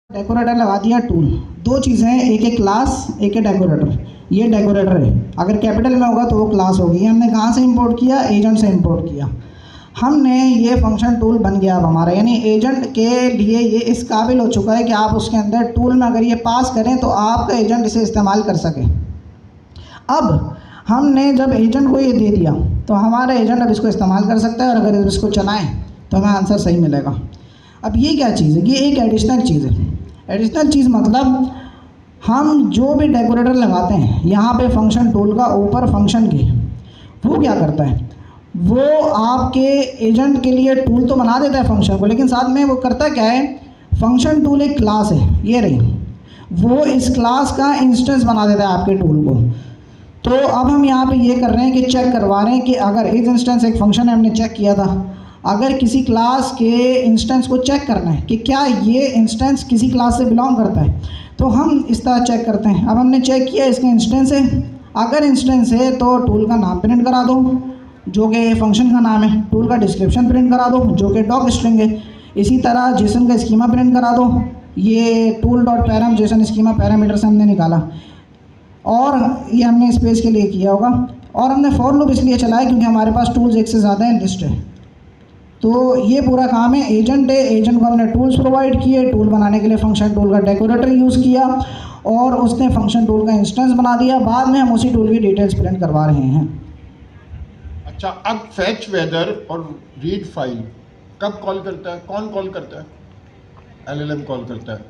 Decorator लगा दिया tool. दो चीज़ें हैं, एक है क्लास, एक है डेकोरेटर। ये डेकोरेटर है, अगर कैपिटल में होगा तो वो क्लास होगी। ये हमने कहाँ से इंपोर्ट किया? एजेंट से इंपोर्ट किया हमने। ये फंक्शन टूल बन गया अब हमारा, यानी एजेंट के लिए ये इस काबिल हो चुका है कि आप उसके अंदर टूल में अगर ये पास करें तो आपका एजेंट इसे इस्तेमाल कर सके। अब हमने जब एजेंट को ये दे दिया तो हमारा एजेंट अब इसको इस्तेमाल कर सकता है, और अगर इसको चलाएं तो हमें आंसर सही मिलेगा। अब ये क्या चीज़ है? ये एक एडिशनल चीज़ है। एडिशनल चीज़ मतलब हम जो भी डेकोरेटर लगाते हैं यहाँ पे फंक्शन टूल का ऊपर फंक्शन के, वो क्या करता है? वो आपके एजेंट के लिए टूल तो बना देता है फंक्शन को, लेकिन साथ में वो करता क्या है? फंक्शन टूल एक क्लास है, ये रही, वो इस क्लास का इंस्टेंस बना देता है आपके टूल को। तो अब हम यहाँ पे ये कर रहे हैं कि चेक करवा रहे हैं कि अगर इस इंस्टेंस एक फंक्शन है, हमने चेक किया था, अगर किसी क्लास के इंस्टेंस को चेक करना है कि क्या ये इंस्टेंस किसी क्लास से बिलोंग करता है, तो हम इस तरह चेक करते हैं। अब हमने चेक किया इसका इंस्टेंस है, अगर इंस्टेंस है तो टूल का नाम प्रिंट करा दो जो कि फंक्शन का नाम है, टूल का डिस्क्रिप्शन प्रिंट करा दो जो कि डॉक स्ट्रिंग है, इसी तरह जेसन का स्कीमा प्रिंट करा दो, ये tool dot params Jason schema parameter से हमने निकाला, और ये हमने स्पेस के लिए किया होगा। और हमने फॉर लूप इसलिए चलाया क्योंकि हमारे पास टूल्स एक से ज़्यादा है, लिस्ट है। तो ये पूरा काम है, एजेंट है, एजेंट को हमने टूल्स प्रोवाइड किए, टूल बनाने के लिए फंक्शन टूल का डेकोरेटर यूज़ किया और उसने फंक्शन टूल का इंस्टेंस बना दिया। बाद में हम उसी टूल की डिटेल्स प्रिंट करवा रहे हैं। अच्छा, अब फैच वेदर और रीड फाइल कब कॉल करता है? कौन कॉल करता है? एलएलएम कॉल करता है।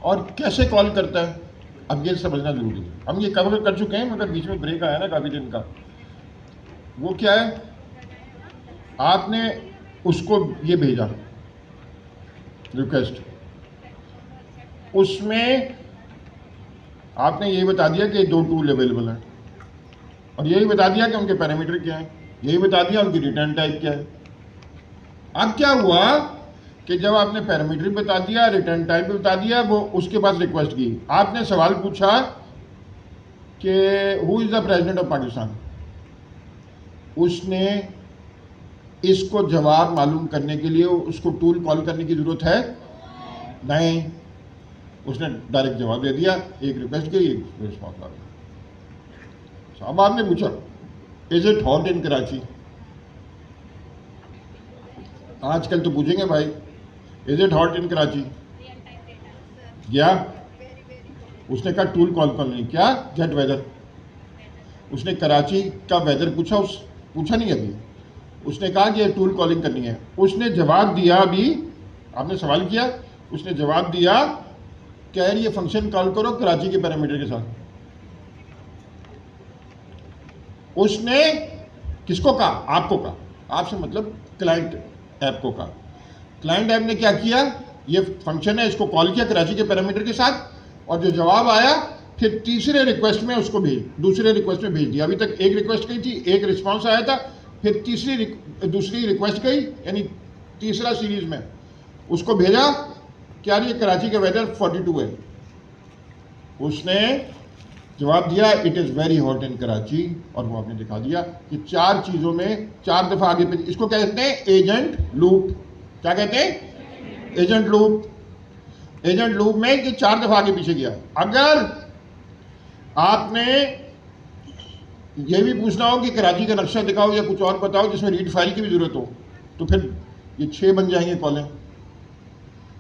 और कैसे कॉल करता है, अब ये समझना जरूरी है। हम ये कवर कर चुके हैं, मगर बीच में ब्रेक आया ना काफ़ी दिन का। वो क्या है, आपने उसको ये भेजा रिक्वेस्ट, उसमें आपने ये बता दिया कि दो टूल अवेलेबल हैं, और यही बता दिया कि उनके पैरामीटर क्या है, यही बता दिया उनकी रिटर्न टाइप क्या है। अब क्या हुआ कि जब आपने पैरामीटर बता दिया, रिटर्न टाइप भी बता दिया, वो उसके पास रिक्वेस्ट की, आपने सवाल पूछा कि who is the president of Pakistan, उसने इसको जवाब मालूम करने के लिए उसको टूल कॉल करने की ज़रूरत है? नहीं, उसने डायरेक्ट जवाब दे दिया, एक रिक्वेस्ट की, एक रिस्पॉन्स आ गया। अब आपने पूछा is it hot in Karachi? आजकल तो पूछेंगे भाई is it hot in Karachi, क्या उसने कहा टूल कॉल कर नहीं, क्या गेट वेदर, उसने कराची का वेदर पूछा नहीं अभी, उसने कहा कि ये टूल कॉलिंग करनी है। उसने जवाब दिया, अभी आपने सवाल किया, उसने जवाब दिया कह रही है फंक्शन कॉल करो कराची के पैरामीटर के साथ। उसने किसको कहा? आपको कहा, आपसे मतलब क्लाइंट ऐप को कहा। क्लाइंट ऐप ने क्या किया, ये फंक्शन है, इसको कॉल किया कराची के पैरामीटर के साथ, और जो जवाब आया फिर तीसरे रिक्वेस्ट में उसको दूसरे रिक्वेस्ट में भेज दिया। अभी तक एक रिक्वेस्ट गई थी, एक रिस्पॉन्स आया था, फिर दूसरी रिक्वेस्ट गई, यानी तीसरा सीरीज में उसको भेजा क्या ये कराची का वेदर 42 है। उसने जवाब दिया it is very hot in Karachi, और वो आपने दिखा दिया कि चार चीज़ों में 4 दफ़ा आगे पीछे। इसको क्या कहते हैं? Agent loop. क्या कहते हैं? Agent loop. एजेंट लूप में कि 4 दफ़ा आगे पीछे गया। अगर आपने ये भी पूछना हो कि कराची का नक्शा दिखाओ या कुछ और बताओ जिसमें रीड फाइल की भी ज़रूरत हो, तो फिर ये 6 बन जाएंगे कॉलें।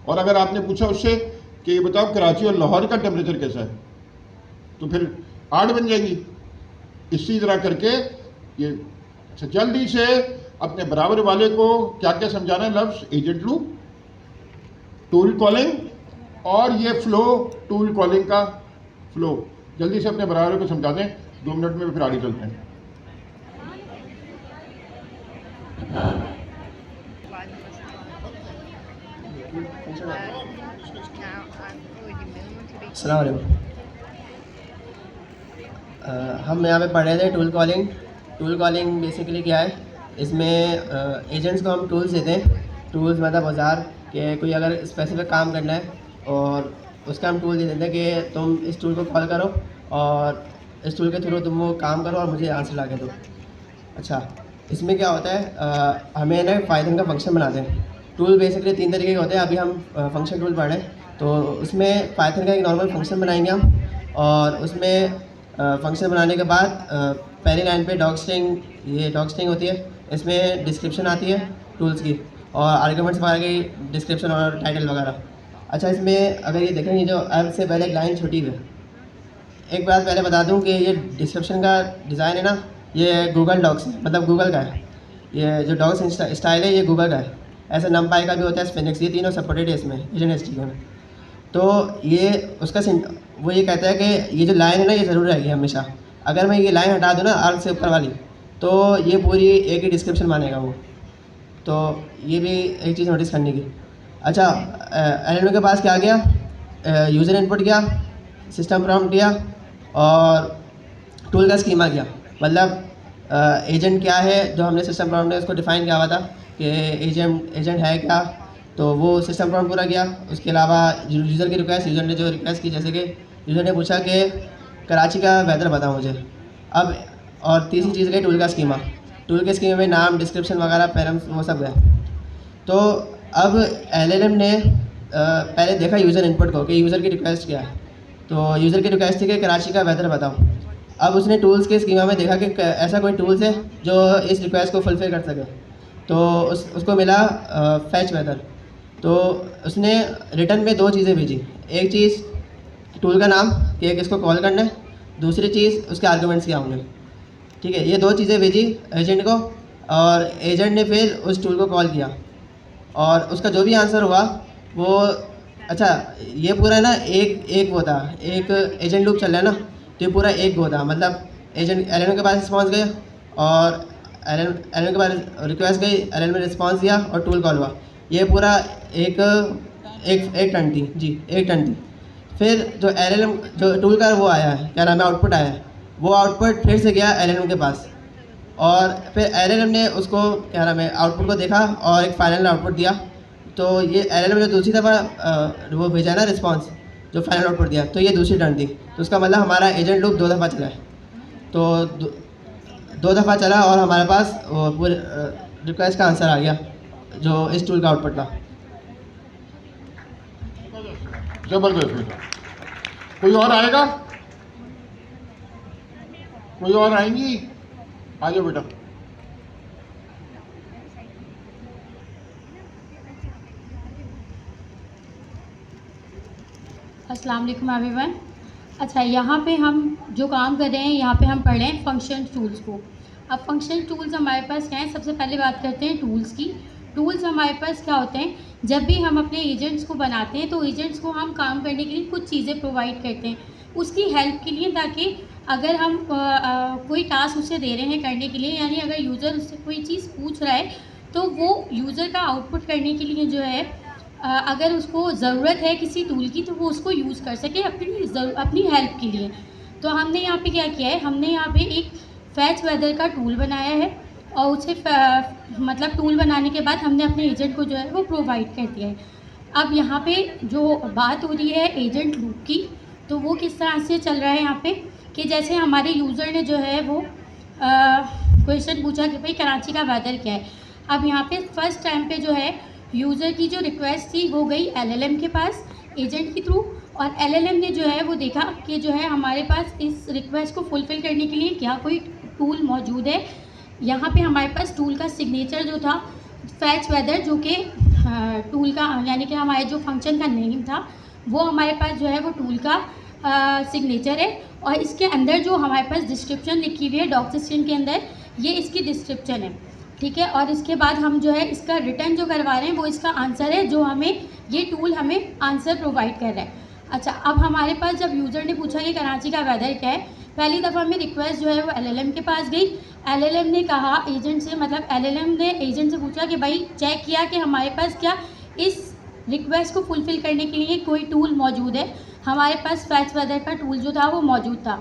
और अगर आपने पूछा उससे कि ये बताओ कराची और लाहौर का टेम्परेचर कैसा है, तो फिर 8 बन जाएंगी। इसी तरह करके ये। अच्छा, जल्दी से अपने बराबर वाले को क्या क्या समझाना है लफ्ज़? एजेंट लूप, टूल कॉलिंग, और ये फ्लो, टूल कॉलिंग का फ्लो। जल्दी से अपने बराबर को समझा दें, 2 मिनट में फिर आगे चलते हैं। अस्सलाम वालेकुम। हम यहाँ पे पढ़ रहे थे tool calling. Tool calling basically क्या है, इसमें एजेंट्स को हम टूल्स देते हैं। टूल्स मतलब औजार कि कोई अगर स्पेसिफिक काम करना है और उसका हम टूल दे देते हैं कि तुम इस टूल को कॉल करो और इस टूल के थ्रू तुम वो काम करो और मुझे आंसर ला के दो। अच्छा, इसमें क्या होता है, हमें ना पाइथन का फंक्शन बनाते हैं। टूल बेसिकली 3 तरीके के होते हैं। अभी हम फंक्शन टूल पढ़ रहे हैं। तो उसमें पाइथन का एक नॉर्मल फंक्शन बनाएंगे हम, और उसमें फंक्शन बनाने के बाद पहली लाइन पे डॉग स्ट्रिंग होती है, इसमें डिस्क्रिप्शन आती है टूल्स की, और आर्ग्यूमेंट्स वगैरह की डिस्क्रिप्शन और टाइटल वगैरह। अच्छा, इसमें अगर ये देखेंगे जो अब से पहले एक लाइन छुटी हुई है, एक बात पहले बता दूं कि ये डिस्क्रिप्शन का डिज़ाइन है ना, ये गूगल डॉक्स मतलब गूगल का है। ये जो डॉक्स स्टाइल है ये गूगल का है। ऐसे नमपाई का भी होता है, स्पिनिक्स, ये तीनों सपोर्टेड है इसमें एजेंट में। तो ये उसका वो ये कहता है कि ये जो लाइन है ना ये ज़रूर रहेगी हमेशा। अगर मैं ये लाइन हटा दूँ ना आर्क से ऊपर वाली, तो ये पूरी एक ही डिस्क्रिप्शन मानेगा वो। तो ये भी एक चीज़ नोटिस करने की। अच्छा, एल के पास क्या गया, यूज़र इनपुट गया, सिस्टम प्रॉम्प्ट दिया, और टूल का स्कीमा गया। मतलब एजेंट क्या है, जो हमने सिस्टम प्रॉम्प्ट में उसको डिफ़ाइन किया हुआ था कि एजेंट है क्या, तो वो सिस्टम प्रॉम्प्ट पूरा किया। उसके अलावा यूज़र की रिक्वेस्ट, यूज़र ने जो रिक्वेस्ट की, जैसे कि यूज़र ने पूछा कि कराची का वेदर बताओ मुझे। अब और तीसरी चीज़ गई टूल का स्कीमा। टूल के स्कीमा में नाम, डिस्क्रिप्शन वगैरह, पैरम्स, वो सब गए। तो अब एलएलएम ने पहले देखा यूज़र इनपुट को कि यूज़र की रिक्वेस्ट क्या है। तो यूज़र की रिक्वेस्ट थी कि कराची का वेदर बताओ। अब उसने टूल्स के स्कीमा में देखा कि ऐसा कोई टूल्स है जो इस रिक्वेस्ट को फुलफिल कर सके। तो उसको मिला फैच वेदर। तो उसने रिटर्न में दो चीज़ें भेजी। एक चीज़ टूल का नाम कि किसको कॉल करना है, दूसरी चीज़ उसके आर्गूमेंट्स क्या होंगे। ठीक है, ये दो चीज़ें भेजी एजेंट को, और एजेंट ने फिर उस टूल को कॉल किया, और उसका जो भी आंसर हुआ वो, अच्छा ये पूरा ना एक वो था, एक एजेंट लूप चल रहा है ना, तो ये पूरा एक वो था। मतलब एजेंट एल के पास रिस्पॉन्स गया, और एल के पास रिक्वेस्ट गई, एल में रिस्पॉन्स दिया, और टूल कॉल हुआ। ये पूरा एक टर्न थी जी, एक टर्न थी। फिर जो एल जो टूल का वो आया है, क्या नाम है, आउटपुट आया है, वो आउटपुट फिर से गया एल के पास, और फिर एल ने उसको क्या नाम है आउटपुट को देखा और एक फाइनल आउटपुट दिया। तो ये एल जो दूसरी दफ़ा वो भेजा ना रिस्पॉन्स, जो फाइनल आउटपुट दिया, तो ये दूसरी टर्न थी। तो उसका मतलब हमारा एजेंट लूप दो दफ़ा चला है। तो दो दफ़ा चला, और हमारे पास वो पूरे रिक्वेस्ट का आंसर आ गया जो इस टूल का आउटपुट था। जबरदस्त बेटा। कोई और आएगा? कोई और आएंगी? आ जाओ बेटा। अस्सलाम वालेकुम एवरीवन। अच्छा, यहाँ पे हम जो काम कर रहे हैं, यहाँ पे हम पढ़ रहे हैं फंक्शन टूल्स को। अब फंक्शन टूल्स हमारे पास क्या है, सबसे पहले बात करते हैं टूल्स की। टूल्स हमारे पास क्या होते हैं, जब भी हम अपने एजेंट्स को बनाते हैं तो एजेंट्स को हम काम करने के लिए कुछ चीज़ें प्रोवाइड करते हैं उसकी हेल्प के लिए, ताकि अगर हम कोई टास्क उसे दे रहे हैं करने के लिए, यानी अगर यूज़र उससे कोई चीज़ पूछ रहा है तो वो यूज़र का आउटपुट करने के लिए जो है अगर उसको ज़रूरत है किसी टूल की तो वो उसको यूज़ कर सके अपनी हेल्प के लिए। तो हमने यहाँ पे क्या किया है, हमने यहाँ पे एक फैच वेदर का टूल बनाया है, और उसे मतलब टूल बनाने के बाद हमने अपने एजेंट को जो है वो प्रोवाइड कर दिया है। अब यहाँ पे जो बात हो रही है एजेंट लूप की, तो वो किस तरह से चल रहा है यहाँ पे, कि जैसे हमारे यूज़र ने जो है वो क्वेश्चन पूछा कि भाई कराची का वेदर क्या है। अब यहाँ पे फर्स्ट टाइम पे जो है यूज़र की जो रिक्वेस्ट थी वो गई एलएलएम के पास एजेंट के थ्रू, और एलएलएम ने जो है वो देखा कि जो है हमारे पास इस रिक्वेस्ट को फुलफ़िल करने के लिए क्या कोई टूल मौजूद है। यहाँ पे हमारे पास टूल का सिग्नेचर जो था फैच वेदर, जो कि टूल का यानी कि हमारे जो फंक्शन का नेम था वो हमारे पास जो है वो टूल का सिग्नेचर है, और इसके अंदर जो हमारे पास डिस्क्रिप्शन लिखी हुई है डॉक्यूमेंट के अंदर, ये इसकी डिस्क्रिप्शन है। ठीक है, और इसके बाद हम जो है इसका रिटर्न जो करवा रहे हैं वो इसका आंसर है, जो हमें ये टूल हमें आंसर प्रोवाइड कर रहा है। अच्छा, अब हमारे पास जब यूज़र ने पूछा कि कराची का वेदर क्या है, पहली दफ़ा में रिक्वेस्ट जो है वो एलएलएम के पास गई। एलएलएम ने कहा एजेंट से, मतलब एलएलएम ने एजेंट से पूछा कि भाई चेक किया कि हमारे पास क्या इस रिक्वेस्ट को फुलफ़िल करने के लिए कोई टूल मौजूद है। हमारे पास फैच वेदर का टूल जो था वो मौजूद था।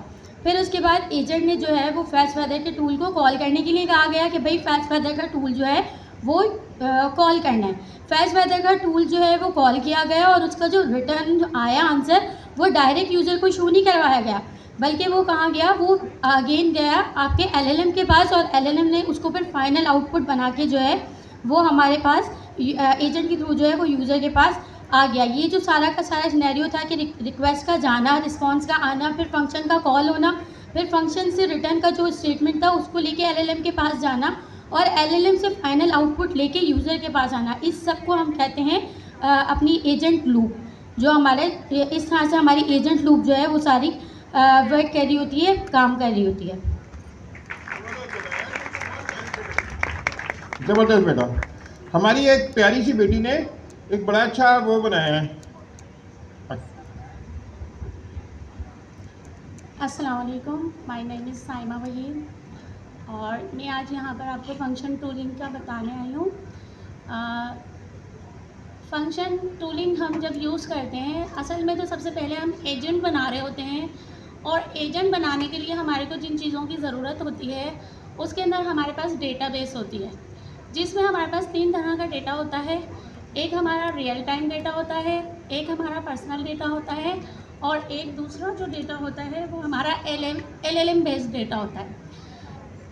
फिर उसके बाद एजेंट ने जो है वो फैच वेदर के टूल को कॉल करने के लिए कहा गया कि भाई फैच वेदर का टूल जो है वो कॉल करना है। फैच वेदर का टूल जो है वो कॉल किया गया, और उसका जो रिटर्न आया आंसर वो डायरेक्ट यूज़र को शो नहीं करवाया गया, बल्कि वो कहाँ गया, वो अगेन गया आपके एलएलएम के पास, और एलएलएम ने उसको फिर फाइनल आउटपुट बना के जो है वो हमारे पास एजेंट के थ्रू जो है वो यूज़र के पास आ गया। ये जो सारा का सारा सिनेरियो था कि रिक्वेस्ट का जाना, रिस्पांस का आना, फिर फंक्शन का कॉल होना, फिर फंक्शन से रिटर्न का जो स्टेटमेंट था उसको लेके एलएलएम के पास जाना और एलएलएम से फाइनल आउटपुट लेके यूज़र के पास आना, इस सब को हम कहते हैं अपनी एजेंट लूप। जो हमारे इस तरह से हमारी एजेंट लूप जो है वो सारी वर्क कर रही होती है, काम कर रही होती है। जबरदस्त बेटा। हमारी एक प्यारी सी बेटी ने एक बड़ा अच्छा वो बनाया है। अस्सलाम वालेकुम, my name is Saima Waheed और मैं आज यहाँ पर आपको फंक्शन टूलिंग का बताने आई हूँ। फंक्शन टूलिंग हम जब यूज़ करते हैं, असल में तो सबसे पहले हम एजेंट बना रहे होते हैं और एजेंट बनाने के लिए हमारे को जिन चीज़ों की ज़रूरत होती है उसके अंदर हमारे पास डेटाबेस होती है, जिसमें हमारे पास 3 तरह का डेटा होता है। एक हमारा रियल टाइम डेटा होता है, एक हमारा पर्सनल डेटा होता है और एक दूसरा जो डेटा होता है वो हमारा एलएलएम बेस्ड डेटा होता है।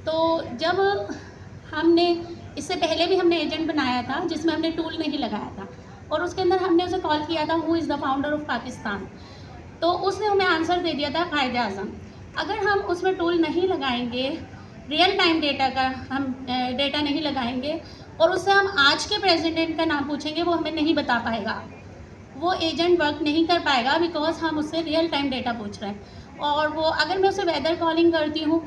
तो जब हमने इससे पहले भी हमने एजेंट बनाया था जिसमें हमने टूल नहीं लगाया था और उसके अंदर हमने उसे कॉल किया था who is the founder of Pakistan, तो उसने हमें आंसर दे दिया था कायदे आज़म। अगर हम उसमें टूल नहीं लगाएंगे, रियल टाइम डेटा का हम डेटा नहीं लगाएंगे और उससे हम आज के प्रेसिडेंट का नाम पूछेंगे, वो हमें नहीं बता पाएगा, वो एजेंट वर्क नहीं कर पाएगा बिकॉज हम उससे रियल टाइम डेटा पूछ रहे हैं। और वो अगर मैं उसे वेदर कॉलिंग करती हूँ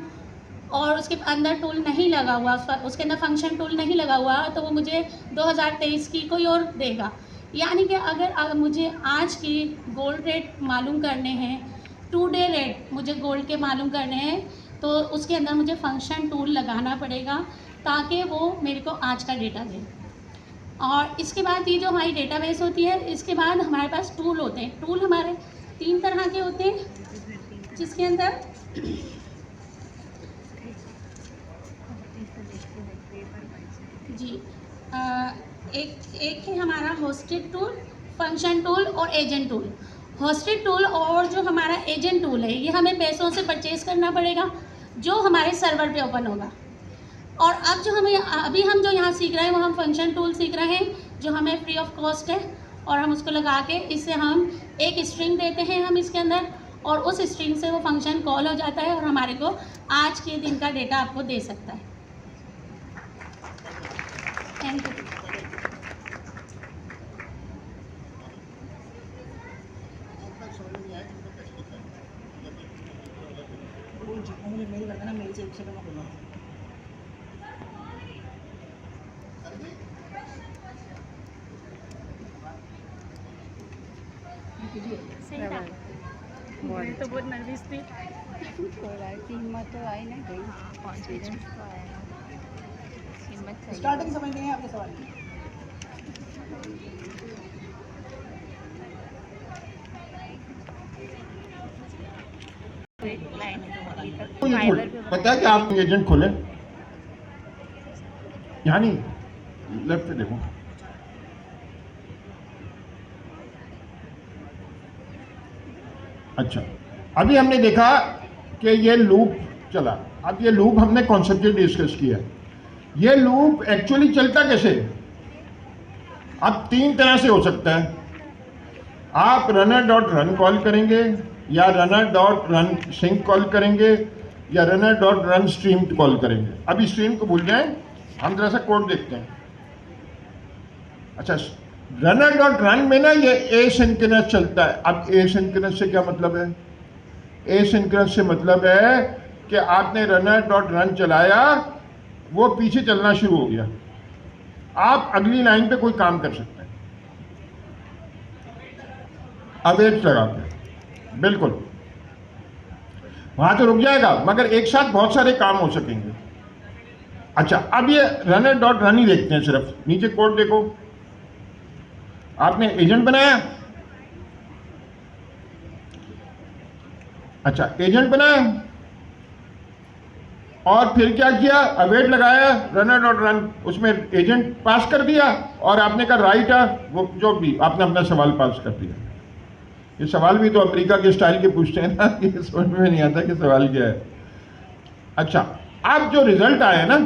और उसके अंदर टूल नहीं लगा हुआ, उसके अंदर फंक्शन टूल नहीं लगा हुआ, तो वो मुझे 2023 की कोई और देगा। यानी कि अगर मुझे आज की गोल्ड रेट मालूम करने हैं, 2 डे रेट मुझे गोल्ड के मालूम करने हैं, तो उसके अंदर मुझे फंक्शन टूल लगाना पड़ेगा ताकि वो मेरे को आज का डेटा दे। और इसके बाद ये जो हमारी डेटाबेस होती है, इसके बाद हमारे पास टूल होते हैं। टूल हमारे 3 तरह के होते हैं, जिसके अंदर जी एक है हमारा होस्टेड टूल, फंक्शन टूल और एजेंट टूल। होस्टेड टूल और जो हमारा एजेंट टूल है ये हमें पैसों से परचेज करना पड़ेगा, जो हमारे सर्वर पे ओपन होगा। और अब जो हमें अभी हम जो यहाँ सीख रहे हैं वो हम फंक्शन टूल सीख रहे हैं, जो हमें फ्री ऑफ कॉस्ट है और हम उसको लगा के इससे हम एक स्ट्रिंग देते हैं हम इसके अंदर, और उस स्ट्रिंग से वो फंक्शन कॉल हो जाता है और हमारे को आज के दिन का डेटा आपको दे सकता है। Thank you. मेल करना, मेल से 1 सेकंड में बोलना। सही था। मैं तो बहुत नर्वस थी। हिम्मत तो आई ना गई, कॉन्फिडेंस तो आया, हिम्मत चाहिए। स्टार्टिंग समझ नहीं है आपके सवाल की। पता है कि आप एजेंट खोलें, यहाँ नहीं, लेफ्ट पे देखो। अच्छा, अभी हमने देखा कि ये लूप चला। अब ये लूप हमने कॉन्सेप्ट डिस्कस किया। ये लूप एक्चुअली चलता कैसे? अब 3 तरह से हो सकता है। आप runner.run कॉल करेंगे, या runner.run सिंक कॉल करेंगे, या runner.run स्ट्रीम कॉल करेंगे। अभी स्ट्रीम को भूल जाएं, हम जरा सा कोड देखते हैं। अच्छा, runner.run में ना ये एसिंक्रोनस चलता है। अब एसिंक्रोनस से क्या मतलब है? एसिंक्रोनस से मतलब है कि आपने runner.run चलाया, वो पीछे चलना शुरू हो गया, आप अगली लाइन पे कोई काम कर सकते हैं अवेट लगा के। बिल्कुल वहां तो रुक जाएगा, मगर एक साथ बहुत सारे काम हो सकेंगे। अच्छा, अब ये runner.run ही देखते हैं सिर्फ। नीचे कोड देखो, आपने एजेंट बनाया। अच्छा, एजेंट बनाया और फिर क्या किया? अवेट लगाया, runner.run उसमें एजेंट पास कर दिया और आपने कहा राइट है, वो जो भी आपने अपना सवाल पास कर दिया। ये सवाल भी तो अमेरिका के स्टाइल के पूछते हैं ना, कि समझ में नहीं आता कि सवाल क्या है। अच्छा, अब जो रिजल्ट आया ना,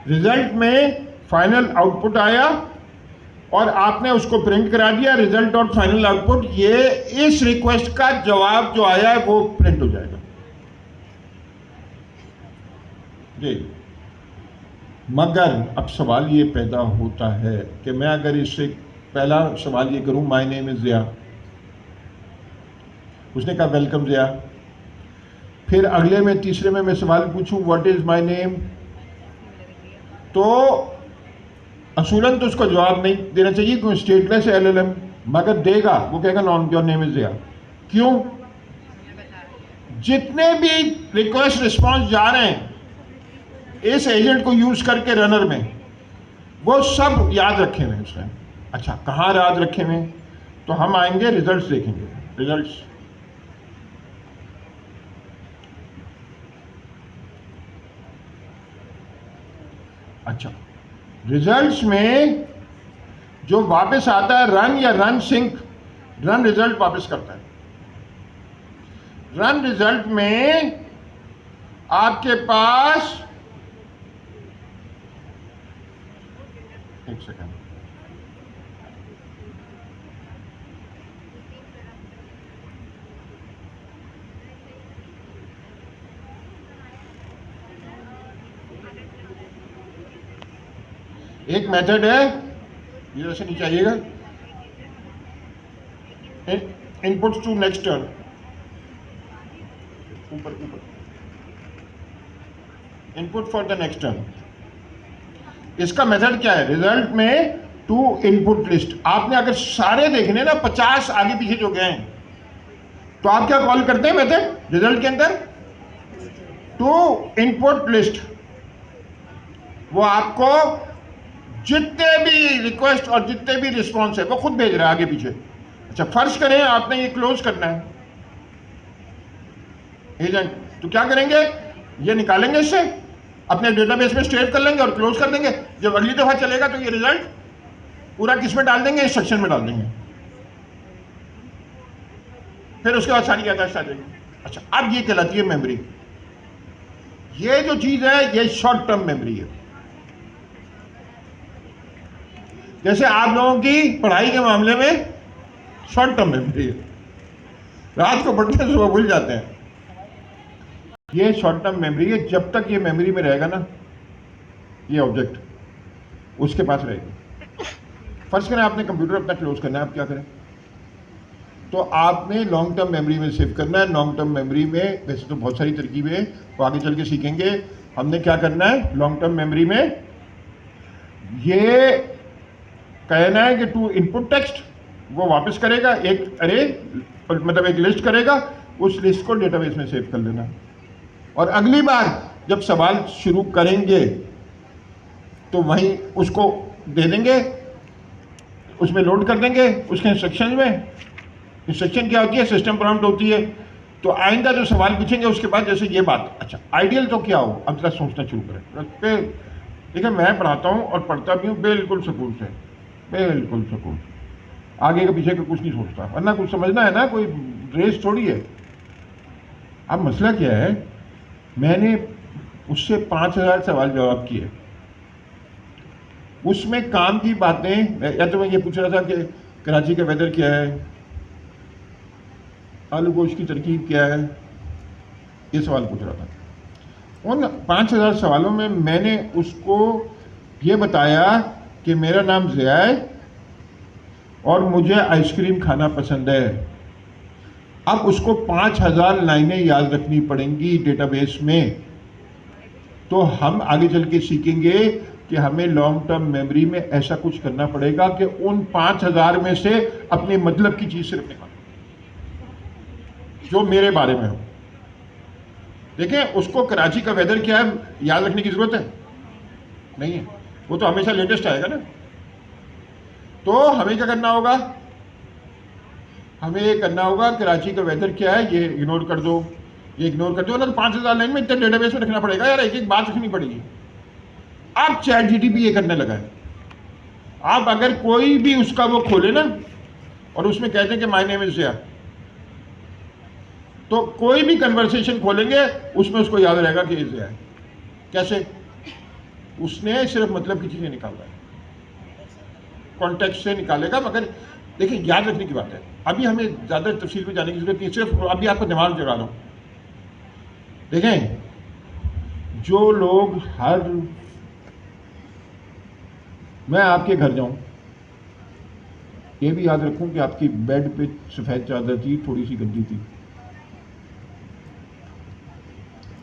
रिजल्ट में फाइनल आउटपुट आया और आपने उसको प्रिंट करा दिया, रिजल्ट और फाइनल आउटपुट, ये इस रिक्वेस्ट का जवाब जो आया है वो प्रिंट हो जाएगा जी। मगर अब सवाल ये पैदा होता है कि मैं अगर इससे पहला सवाल ये करूं, माय नेम इज ज़िया, उसने कहा वेलकम ज़िया, फिर अगले में तीसरे में मैं सवाल पूछूं व्हाट इज माय नेम, तो असूलन तो उसको जवाब नहीं देना चाहिए क्योंकि स्टेटलेस है LLM, मगर देगा, वो कहेगा known your name is Zia. क्यों? जितने भी रिक्वेस्ट रिस्पॉन्स जा रहे हैं इस एजेंट को यूज करके रनर में, वो सब याद रखे हुए हैं उसने। अच्छा, कहाँ याद रखे हुए हैं? तो हम आएंगे रिजल्ट्स देखेंगे, रिजल्ट्स। अच्छा, रिजल्ट्स में जो वापस आता है रन या रन सिंक, रन रिजल्ट वापस करता है। रन रिजल्ट में आपके पास, एक सेकंड, एक मेथड है, ये जैसे नीचे आइएगा, इनपुट्स टू नेक्स्ट टर्न, ऊपर ऊपर, input for the next turn. इसका मेथड क्या है? रिजल्ट में टू इनपुट लिस्ट, आपने अगर सारे देखने ना 50 आगे पीछे जो गए हैं, तो आप क्या कॉल करते हैं मेथड रिजल्ट के अंदर? To input list. वो आपको जितने भी रिक्वेस्ट और जितने भी रिस्पॉन्स है वो खुद भेज रहा है आगे पीछे। अच्छा, फर्ज करें आपने ये क्लोज करना है एजेंट, तो क्या करेंगे? ये निकालेंगे इससे, अपने डेटाबेस में स्टोर कर लेंगे और क्लोज कर देंगे। जब अगली दफा चलेगा तो ये रिजल्ट पूरा किस में डाल देंगे? इस सेक्शन में डाल देंगे। फिर उसके बाद सारी यादाश्त आ जाएगी। अच्छा, अब ये कहलाती है मेमोरी। ये जो चीज है ये शॉर्ट टर्म मेमोरी है। जैसे आप लोगों की पढ़ाई के मामले में शॉर्ट टर्म मेमोरी है, रात को पढ़ते हैं सुबह भूल जाते हैं, ये शॉर्ट टर्म मेमोरी है। जब तक ये मेमोरी में रहेगा ना ये ऑब्जेक्ट, उसके पास रहेगा। फर्ज करें आपने कंप्यूटर अपना क्लोज करना है, आप क्या करें? तो आपने लॉन्ग टर्म मेमोरी में सेव करना है। लॉन्ग टर्म मेमोरी में वैसे तो बहुत सारी तरकीबें हैं, वो आगे चल के सीखेंगे। हमने क्या करना है लॉन्ग टर्म मेमोरी में? ये कहना है कि टू इनपुट टेक्स्ट, वो वापस करेगा एक अरे, मतलब एक लिस्ट करेगा, उस लिस्ट को डेटाबेस में सेव कर लेना। और अगली बार जब सवाल शुरू करेंगे तो वहीं उसको दे देंगे, उसमें लोड कर देंगे उसके इंस्ट्रक्शन में। इंस्ट्रक्शन क्या होती है? सिस्टम प्रॉम्प्ट होती है। तो आइंदा जो सवाल पूछेंगे उसके बाद जैसे ये बात, अच्छा आइडियल तो क्या हो, अब जरा सोचना शुरू करें। देखिए मैं पढ़ाता हूँ और पढ़ता भी हूँ बिल्कुल सुकून से, बिल्कुल सुकून, आगे के पीछे का कुछ नहीं सोचता, वरना कुछ समझना है ना, कोई रेस थोड़ी है। अब मसला क्या है, मैंने उससे 5000 सवाल जवाब किए, उसमें काम की बातें, या तो मैं ये पूछ रहा था कि कराची का वेदर क्या है, आलू गोश्त की तरकीब क्या है, ये सवाल पूछ रहा था। उन 5000 सवालों में मैंने उसको ये बताया कि मेरा नाम ज़िया है और मुझे आइसक्रीम खाना पसंद है। अब उसको 5000 लाइनें याद रखनी पड़ेंगी डेटाबेस में। तो हम आगे चल के सीखेंगे कि हमें लॉन्ग टर्म मेमोरी में ऐसा कुछ करना पड़ेगा कि उन 5000 में से अपने मतलब की चीज़ सिर्फ निकाल जो मेरे बारे में हो। देखें, उसको कराची का वेदर क्या है याद रखने की जरूरत है नहीं है, वो तो हमेशा लेटेस्ट आएगा ना। तो हमें क्या करना होगा, हमें ये करना होगा कराची का वेदर क्या है ये इग्नोर कर दो, ये इग्नोर कर दो ना, तो 5000 लाइन में इतने डेटाबेस में रखना पड़ेगा यार, एक एक बात रखनी पड़ेगी। अब चैट जीटीपी ये करने लगा है। आप अगर कोई भी उसका वो खोले ना और उसमें कहते हैं कि माय नेम इज ज़िया, तो कोई भी कन्वर्सेशन खोलेंगे उसमें उसको याद रहेगा कि ये ज़िया है। कैसे? उसने सिर्फ मतलब की चीजें निकाला है। कॉन्टेक्स्ट से निकालेगा, मगर देखिए याद रखने की बात है, अभी हमें ज़्यादा तफसील में जाने की जरूरत नहीं, सिर्फ अभी आपको दिमाग जगा रहा हूँ। देखें, जो लोग मैं आपके घर जाऊं, ये भी याद रखूं कि आपकी बेड पे सफ़ेद चादर थी, थोड़ी सी गंदी थी।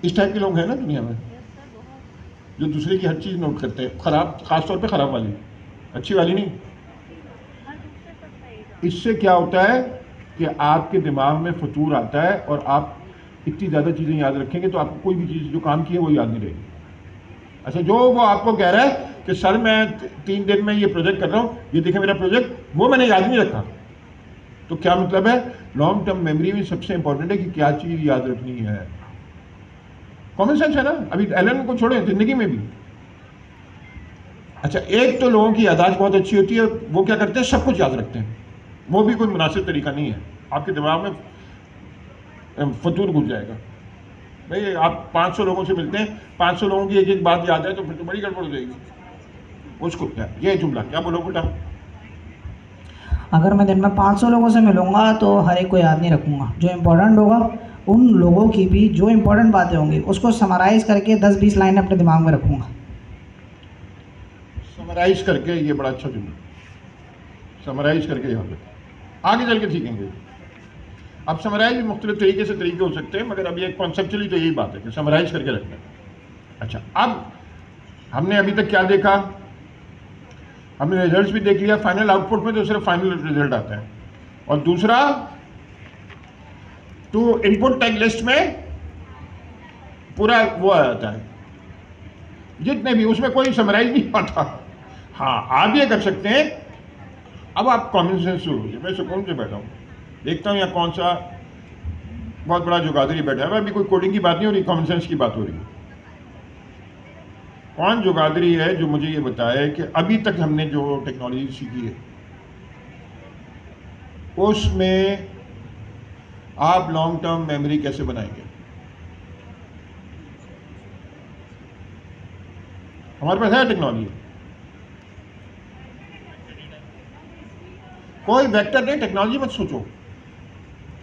इस टाइप के लोग हैं ना दुनिया में, जो दूसरे की हर चीज़ नोट करते हैं, खराब, खासतौर पे खराब वाली, अच्छी वाली नहीं। इससे क्या होता है कि आपके दिमाग में फतूर आता है और आप इतनी ज़्यादा चीज़ें याद रखेंगे तो आपको कोई भी चीज़ जो काम की है वो याद नहीं रहेगी। अच्छा, जो वो आपको कह रहा है कि सर मैं 3 दिन में ये प्रोजेक्ट कर रहा हूँ, ये देखें मेरा प्रोजेक्ट, वो मैंने याद नहीं रखा, तो क्या मतलब है? लॉन्ग टर्म मेमोरी में सबसे इंपॉर्टेंट है कि क्या चीज़ याद रखनी है। कॉमन सेंस है ना, अभी एलन को छोड़ें, जिंदगी में भी। अच्छा, एक तो लोगों की यादाश्त बहुत अच्छी होती है, वो क्या करते हैं, सब कुछ याद रखते हैं, वो भी कोई मुनासिब तरीका नहीं है, आपके दिमाग में फतूर घुस जाएगा। भाई आप 500 लोगों से मिलते हैं, 500 लोगों की एक एक बात याद है तो फिर तो बड़ी गड़बड़ हो जाएगी। उसको क्या, ये जुमला क्या बोलो बेटा? अगर मैं दिन में 500 लोगों से मिलूंगा तो हर एक को याद नहीं रखूंगा, जो इम्पोर्टेंट होगा उन लोगों की भी जो इम्पोर्टेंट बातें होंगी उसको समराइज़ करके 10-20 लाइनें अपने दिमाग में रखूंगा। समराइज करके, ये बड़ा अच्छा जुमला, समराइज करके याद रखें, आगे चल के सीखेंगे। अब समराइज भी मुख्तलिफ तरीके हो सकते हैं, मगर अभी एक कॉन्सेप्चुअली तो यही बात है कि समराइज करके रखना है। अच्छा, अब हमने अभी तक क्या देखा? हमने रिजल्ट्स भी देख लिया, फाइनल आउटपुट में तो सिर्फ फाइनल रिजल्ट आता है, और दूसरा तो इनपुट टैग लिस्ट में पूरा वो आ जाता है, जितने भी, उसमें कोई समराइज नहीं आता। हाँ, आप ये कर सकते हैं, अब आप कॉमन सेंस शुरू हो, मैं सुकून से बैठा हूँ, देखता हूँ यहाँ कौन सा बहुत बड़ा जुगादरी बैठा है। अभी कोई कोडिंग की बात नहीं हो रही, कॉमन सेंस की बात हो रही है। कौन जुगादरी है जो मुझे ये बताए कि अभी तक हमने जो टेक्नोलॉजी सीखी है उसमें आप लॉन्ग टर्म मेमोरी कैसे बनाएंगे? हमारे पास है टेक्नोलॉजी, कोई वेक्टर नहीं, टेक्नोलॉजी मत सोचो,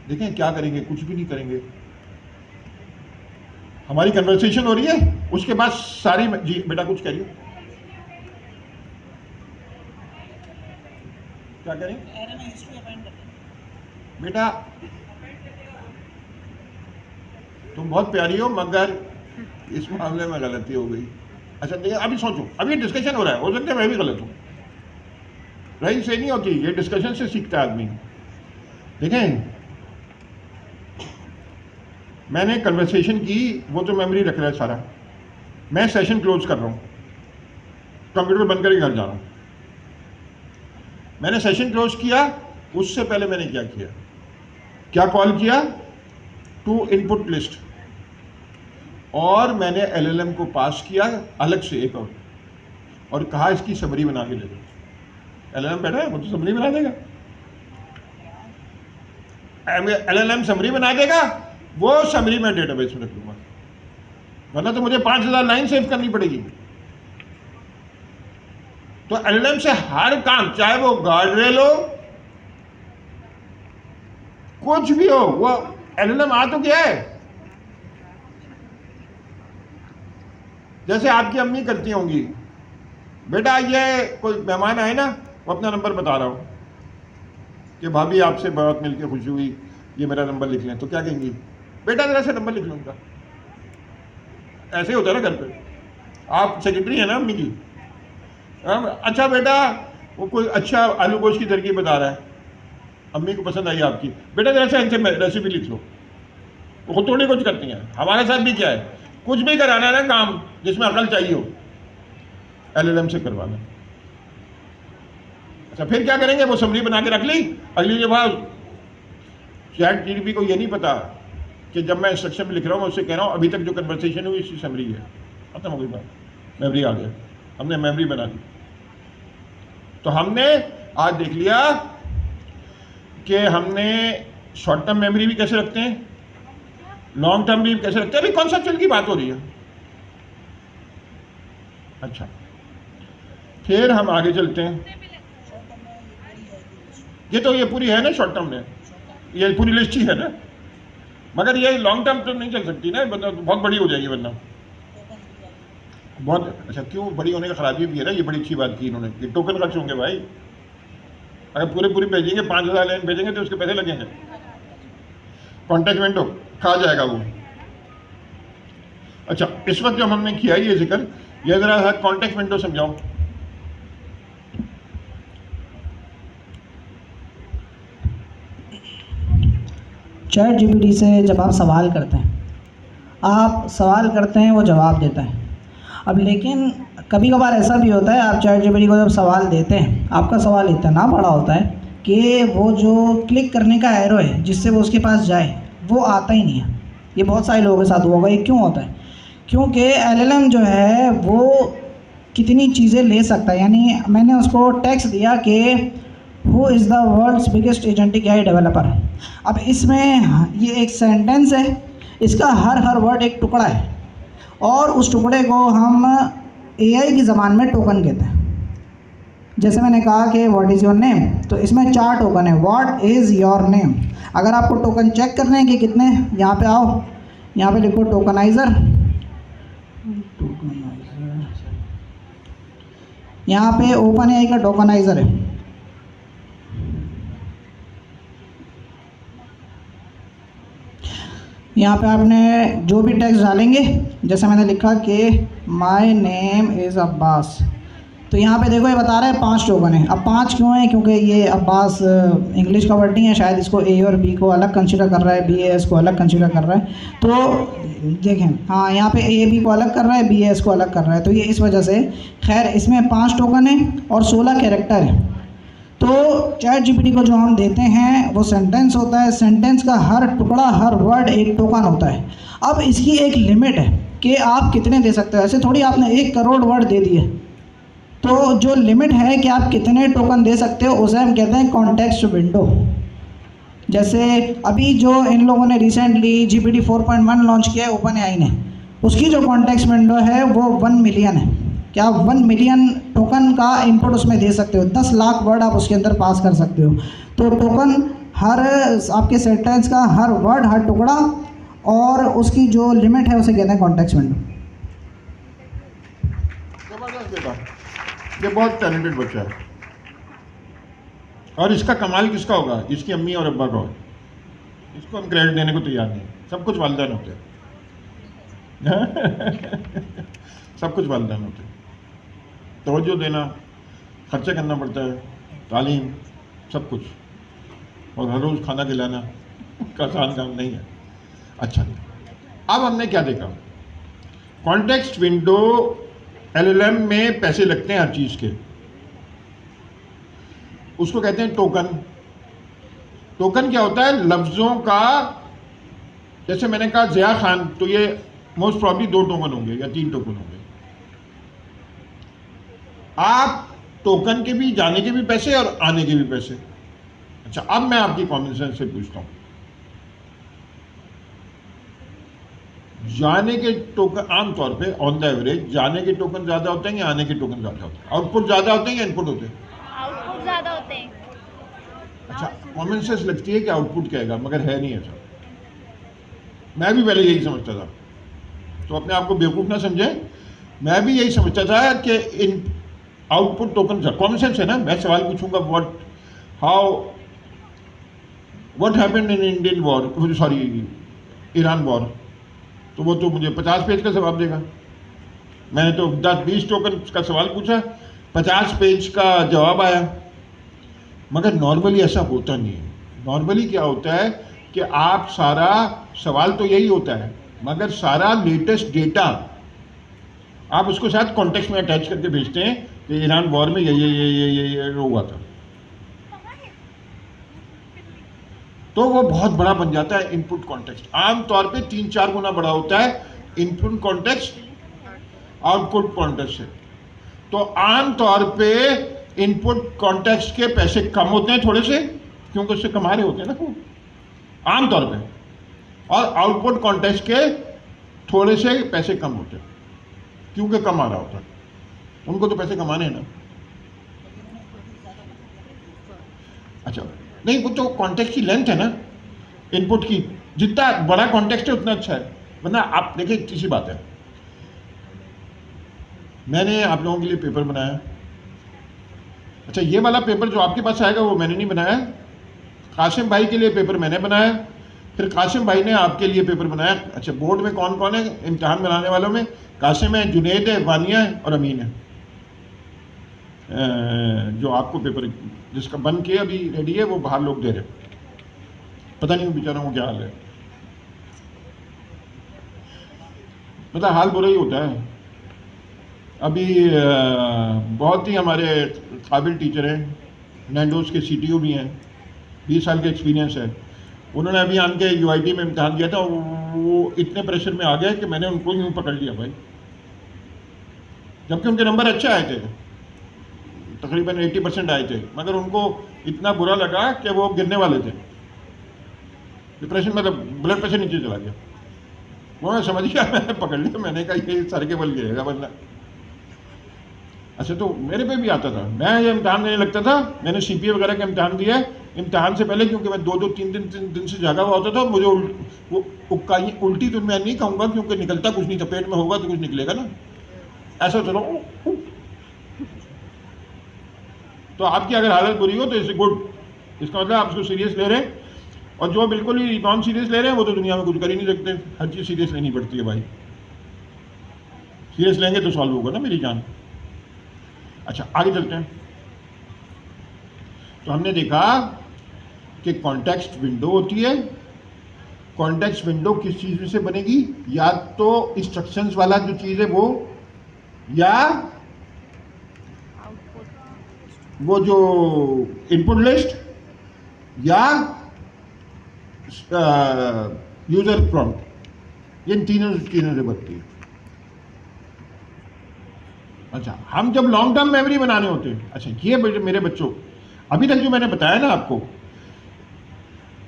देखें क्या करेंगे, कुछ भी नहीं करेंगे। हमारी कन्वर्सेशन हो रही है, उसके बाद सारी, जी बेटा कुछ कह रही हो, क्या करें बेटा? तुम बहुत प्यारी हो मगर इस मामले में गलती हो गई। अच्छा देखिए, अभी सोचो, अभी डिस्कशन हो रहा है, हो सकता है मैं भी गलत हूँ, रही से नहीं होती, ये डिस्कशन से सीखता है आदमी। देखें, मैंने कन्वर्सेशन की, वो तो मेमोरी रख रहा है सारा, मैं सेशन क्लोज कर रहा हूँ, कंप्यूटर बंद करके घर जा रहा हूँ। मैंने सेशन क्लोज किया, उससे पहले मैंने क्या किया, क्या कॉल किया? टू इनपुट लिस्ट, और मैंने एलएलएम को पास किया अलग से एक और कहा इसकी समरी बना के दे दो। एलएलएम बैठा है, वो तो समरी बना देगा, एलएलएम समरी बना देगा, वो समरी मैं डेटाबेस में रख लूंगा, वरना तो मुझे 5000 लाइन सेव करनी पड़ेगी। तो एलएलएम से हर काम, चाहे वो गार्ड रेल हो, कुछ भी हो, वो एलएलएम आ तो क्या है, जैसे आपकी अम्मी करती होंगी, बेटा ये कोई मेहमान आए ना, वो अपना नंबर बता रहा हूँ कि भाभी आपसे बहुत मिलकर खुशी हुई, ये मेरा नंबर लिख लें, तो क्या कहेंगी? बेटा जरा सा नंबर लिख लो उनका। ऐसे होता है ना घर पे, आप सेक्रेटरी है ना अम्मी की, अच्छा बेटा वो कोई अच्छा आलू गोश्त की तरकीब बता रहा है, अम्मी को पसंद आई आपकी, बेटा जरा सा इनसे रेसिपी लिख लो। वो खुद थोड़ी कुछ करती हैं, हमारे साथ भी क्या है, कुछ भी कराना है ना काम जिसमें अकल चाहिए हो, एलएलएम से करवाना। अच्छा फिर क्या करेंगे, वो समरी बना के रख ली, अगली दफा चैट जीपीटी को ये नहीं पता कि जब मैं इंस्ट्रक्शन में लिख रहा हूँ, मैं उससे कह रहा हूँ अभी तक जो कन्वर्सेशन हुई इसकी समरी है, खत्म हो गई बात, मेमोरी आ गया, हमने मेमोरी बना दी। तो हमने आज देख लिया कि हमने शॉर्ट टर्म मेमोरी भी कैसे रखते हैं, लॉन्ग टर्म भी कैसे रखते हैं, अभी कॉन्सेप्चुअल की बात हो रही है। अच्छा फिर हम आगे चलते हैं, ये पूरी है ना शॉर्ट टर्म में, ये पूरी लिस्ट ही है ना, मगर ये लॉन्ग टर्म तो नहीं चल सकती ना, वरना बहुत बड़ी हो जाएगी वरना बहुत। अच्छा, क्यों बड़ी होने का खराबी भी है ना, ये बड़ी अच्छी बात की इन्होंने कि टोकन खर्च होंगे भाई। अगर पूरी भेजेंगे 5,000 लाइन भेजेंगे तो उसके पैसे लगेंगे, कॉन्टैक्ट विंडो खा जाएगा वो। अच्छा, इस वक्त जब हमने किया ये जिक्र, ये जरा है कॉन्टैक्ट विंडो समझाओ। चैट जीपीटी से जब आप सवाल करते हैं, आप सवाल करते हैं, वो जवाब देता है। अब लेकिन कभी कभार ऐसा भी होता है, आप चैट जीपीटी को जब सवाल देते हैं, आपका सवाल इतना बड़ा होता है कि वो जो क्लिक करने का एरो है जिससे वो उसके पास जाए, वो आता ही नहीं है। ये बहुत सारे लोगों के साथ हुआ होगा। ये क्यों होता है? क्योंकि एलएलएम जो है वो कितनी चीज़ें ले सकता है। यानी मैंने उसको टेक्स्ट दिया कि who is the world's biggest agentic AI developer. अब इसमें ये एक सेंटेंस है, इसका हर वर्ड एक टुकड़ा है, और उस टुकड़े को हम एआई की ज़बान में टोकन कहते हैं। जैसे मैंने कहा कि व्हाट इज़ योर नेम, तो इसमें 4 टोकन है। What is your name. अगर आपको टोकन चेक करने हैं कि कितने, यहाँ पे आओ, यहाँ पे लिखो टोकनाइज़र, यहाँ पे ओपन एआई का टोकनाइज़र है। यहाँ पे आपने जो भी टेक्स्ट डालेंगे, जैसे मैंने लिखा कि माय नेम इज़ अब्बास, तो यहाँ पे देखो ये बता रहा है 5 टोकन है। अब 5 क्यों है? क्योंकि ये अब्बास इंग्लिश का वर्ड नहीं है, शायद इसको ए और बी को अलग कंसीडर कर रहा है, बी एस को अलग कंसीडर कर रहा है। तो देखें, हाँ, यहाँ पे ए बी को अलग कर रहा है, बी एस को अलग कर रहा है, तो ये इस वजह से। खैर, इसमें 5 टोकन है और 16 कैरेक्टर है। तो चैट जीपीटी को जो हम देते हैं वो सेंटेंस होता है, सेंटेंस का हर टुकड़ा, हर वर्ड एक टोकन होता है। अब इसकी एक लिमिट है कि आप कितने दे सकते हो। ऐसे थोड़ी आपने 1 करोड़ वर्ड दे दिए, तो जो लिमिट है कि आप कितने टोकन दे सकते हो, उसे हम कहते हैं कॉन्टेक्स्ट विंडो। जैसे अभी जो इन लोगों ने रिसेंटली GPT 4.1 लॉन्च किया है ओपन एआई ने, उसकी जो कॉन्टेक्स्ट विंडो है वो 1 मिलियन है। क्या आप 1 मिलियन टोकन का इनपुट उसमें दे सकते हो? 10 लाख वर्ड आप उसके अंदर पास कर सकते हो। तो टोकन हर आपके सेंटेंस का हर वर्ड, हर टुकड़ा, और उसकी जो लिमिट है उसे कहते हैं कॉन्टेक्स्ट विंडो। जबरदस्त बेटा, ये बहुत टैलेंटेड बच्चा है। और इसका कमाल किसका होगा? इसकी अम्मी और अब्बा का होगा। इसको हम क्रेडिट देने को तैयार नहीं। सब कुछ वालिदैन होते हैं। सब कुछ वालिदैन होते हैं। तवज्जो देना, खर्चे करना पड़ता है, तालीम, सब कुछ, और हर रोज़ खाना खिलाना का आसान काम नहीं है। अच्छा, अब हमने क्या देखा? कॉन्टेक्स्ट विंडो एलएलएम में पैसे लगते हैं हर चीज़ के, उसको कहते हैं टोकन। टोकन क्या होता है? लफ्ज़ों का, जैसे मैंने कहा ज़िया खान, तो ये मोस्ट प्रॉब्ली 2 टोकन होंगे या 3 टोकन होंगे। आप टोकन के भी, जाने के भी पैसे और आने के भी पैसे। अच्छा, अब मैं आपकी कॉमन सेंस से पूछता हूँ, जाने के टोकन आमतौर पे ऑन द एवरेज जाने के टोकन ज़्यादा होते हैं या आने के टोकन ज़्यादा होते हैं? आउटपुट ज़्यादा होते हैं या इनपुट होते हैं? आउटपुट ज़्यादा होते हैं। अच्छा, कॉमन सेंस लगती है कि आउटपुट कहेगा, मगर है नहीं ऐसा। मैं भी पहले यही समझता था, तो अपने आप को बेवकूफ़ ना समझें। मैं भी यही समझता था कि इन आउटपुट टोकन, कॉमन सेंस है ना। मैं सवाल पूछूंगा what happened in Indian war, sorry Iran war, तो वो तो मुझे 50 पेज का जवाब देगा। मैंने तो 10-20 टोकन का सवाल पूछा, 50 पेज का जवाब आया। मगर नॉर्मली ऐसा होता नहीं है। नॉर्मली क्या होता है कि आप सारा सवाल तो यही होता है, मगर सारा लेटेस्ट डेटा आप उसको साथ कॉन्टेक्स्ट में अटैच करके भेजते हैं कि ईरान वॉर में ये हुआ था, तो वो बहुत बड़ा बन जाता है इनपुट कॉन्टेक्स्ट। आमतौर पे 3-4 गुना बड़ा होता है इनपुट कॉन्टेक्स्ट आउटपुट कॉन्टेक्स्ट से। तो आमतौर पे इनपुट कॉन्टेक्स्ट के पैसे कम होते हैं थोड़े से, क्योंकि उससे कमा रहे होते हैं ना वो आमतौर पे, और आउटपुट कॉन्टेक्स्ट के थोड़े से पैसे कम होते हैं क्योंकि कम आ रहा होता है। उनको तो पैसे कमाने हैं ना। अच्छा, नहीं वो तो कॉन्टेक्स्ट की लेंथ है ना इनपुट की, जितना बड़ा कॉन्टेक्स्ट है उतना अच्छा है। वरना आप देखिए किसी बात है, मैंने आप लोगों के लिए पेपर बनाया, अच्छा ये वाला पेपर जो आपके पास आएगा वो मैंने नहीं बनाया, कासिम भाई के लिए पेपर मैंने बनाया, फिर कासिम भाई ने आपके लिए पेपर बनाया। अच्छा बोर्ड में कौन कौन है इम्तिहान बनाने वालों में? कासिम है, जुनेद है, वानिया है और अमीन है, जो आपको पेपर जिसका बन के अभी रेडी है वो बाहर लोग दे रहे, पता नहीं बेचारों को क्या हाल है, मतलब हाल बुरा ही होता है। अभी बहुत ही हमारे काबिल टीचर हैं, नैंडोज के CTO भी हैं, 20 साल का एक्सपीरियंस है, उन्होंने अभी आन के UIT में इम्तिहान दिया था, वो इतने प्रेशर में आ गए कि मैंने उनको यूँ पकड़ लिया भाई, जबकि उनके नंबर अच्छे आए थे, तकरीबन 80% आए थे, मगर उनको इतना बुरा लगा कि वो गिरने वाले थे, डिप्रेशन मतलब ब्लड प्रेशर नीचे चला गया, वो मैं समझ गया, मैंने पकड़ लिया, मैंने कहा ये सर के बल गिरेगा वरना। अच्छा तो मेरे पे भी आता था, मैं ये इम्तिहान देने लगता था, मैंने CPA वगैरह का इम्तिहान दिया, इम्तिहान से पहले क्योंकि मैं 2-3 दिन से जागा हुआ होता था, मुझे वो उल्टी तो मैं नहीं कहूँगा क्योंकि निकलता कुछ नहीं था, पेट में होगा तो कुछ निकलेगा ना, ऐसा चलो। तो आपकी अगर हालत बुरी हो तो इसे गुड, इसका मतलब आप उसको सीरियस ले रहे हैं, और जो बिल्कुल ही नॉन सीरियस ले रहे हैं वो तो दुनिया में कुछ कर ही नहीं सकते, हर चीज़ सीरियस लेनी पड़ती है भाई, सीरियस लेंगे तो सॉल्व होगा ना मेरी जान। अच्छा आगे चलते हैं। तो हमने देखा कि कॉन्टेक्स्ट विंडो होती है, कॉन्टेक्स्ट विंडो किस चीज़ में से बनेगी, या तो इंस्ट्रक्शंस वाला जो चीज़ है वो, या वो जो इनपुट लिस्ट, या यूजर प्रॉम्प्ट, ये तीनों चीज़ों से बनती है। अच्छा हम जब लॉन्ग टर्म मेमोरी बनाने होते हैं, अच्छा ये मेरे बच्चों अभी तक जो मैंने बताया ना आपको,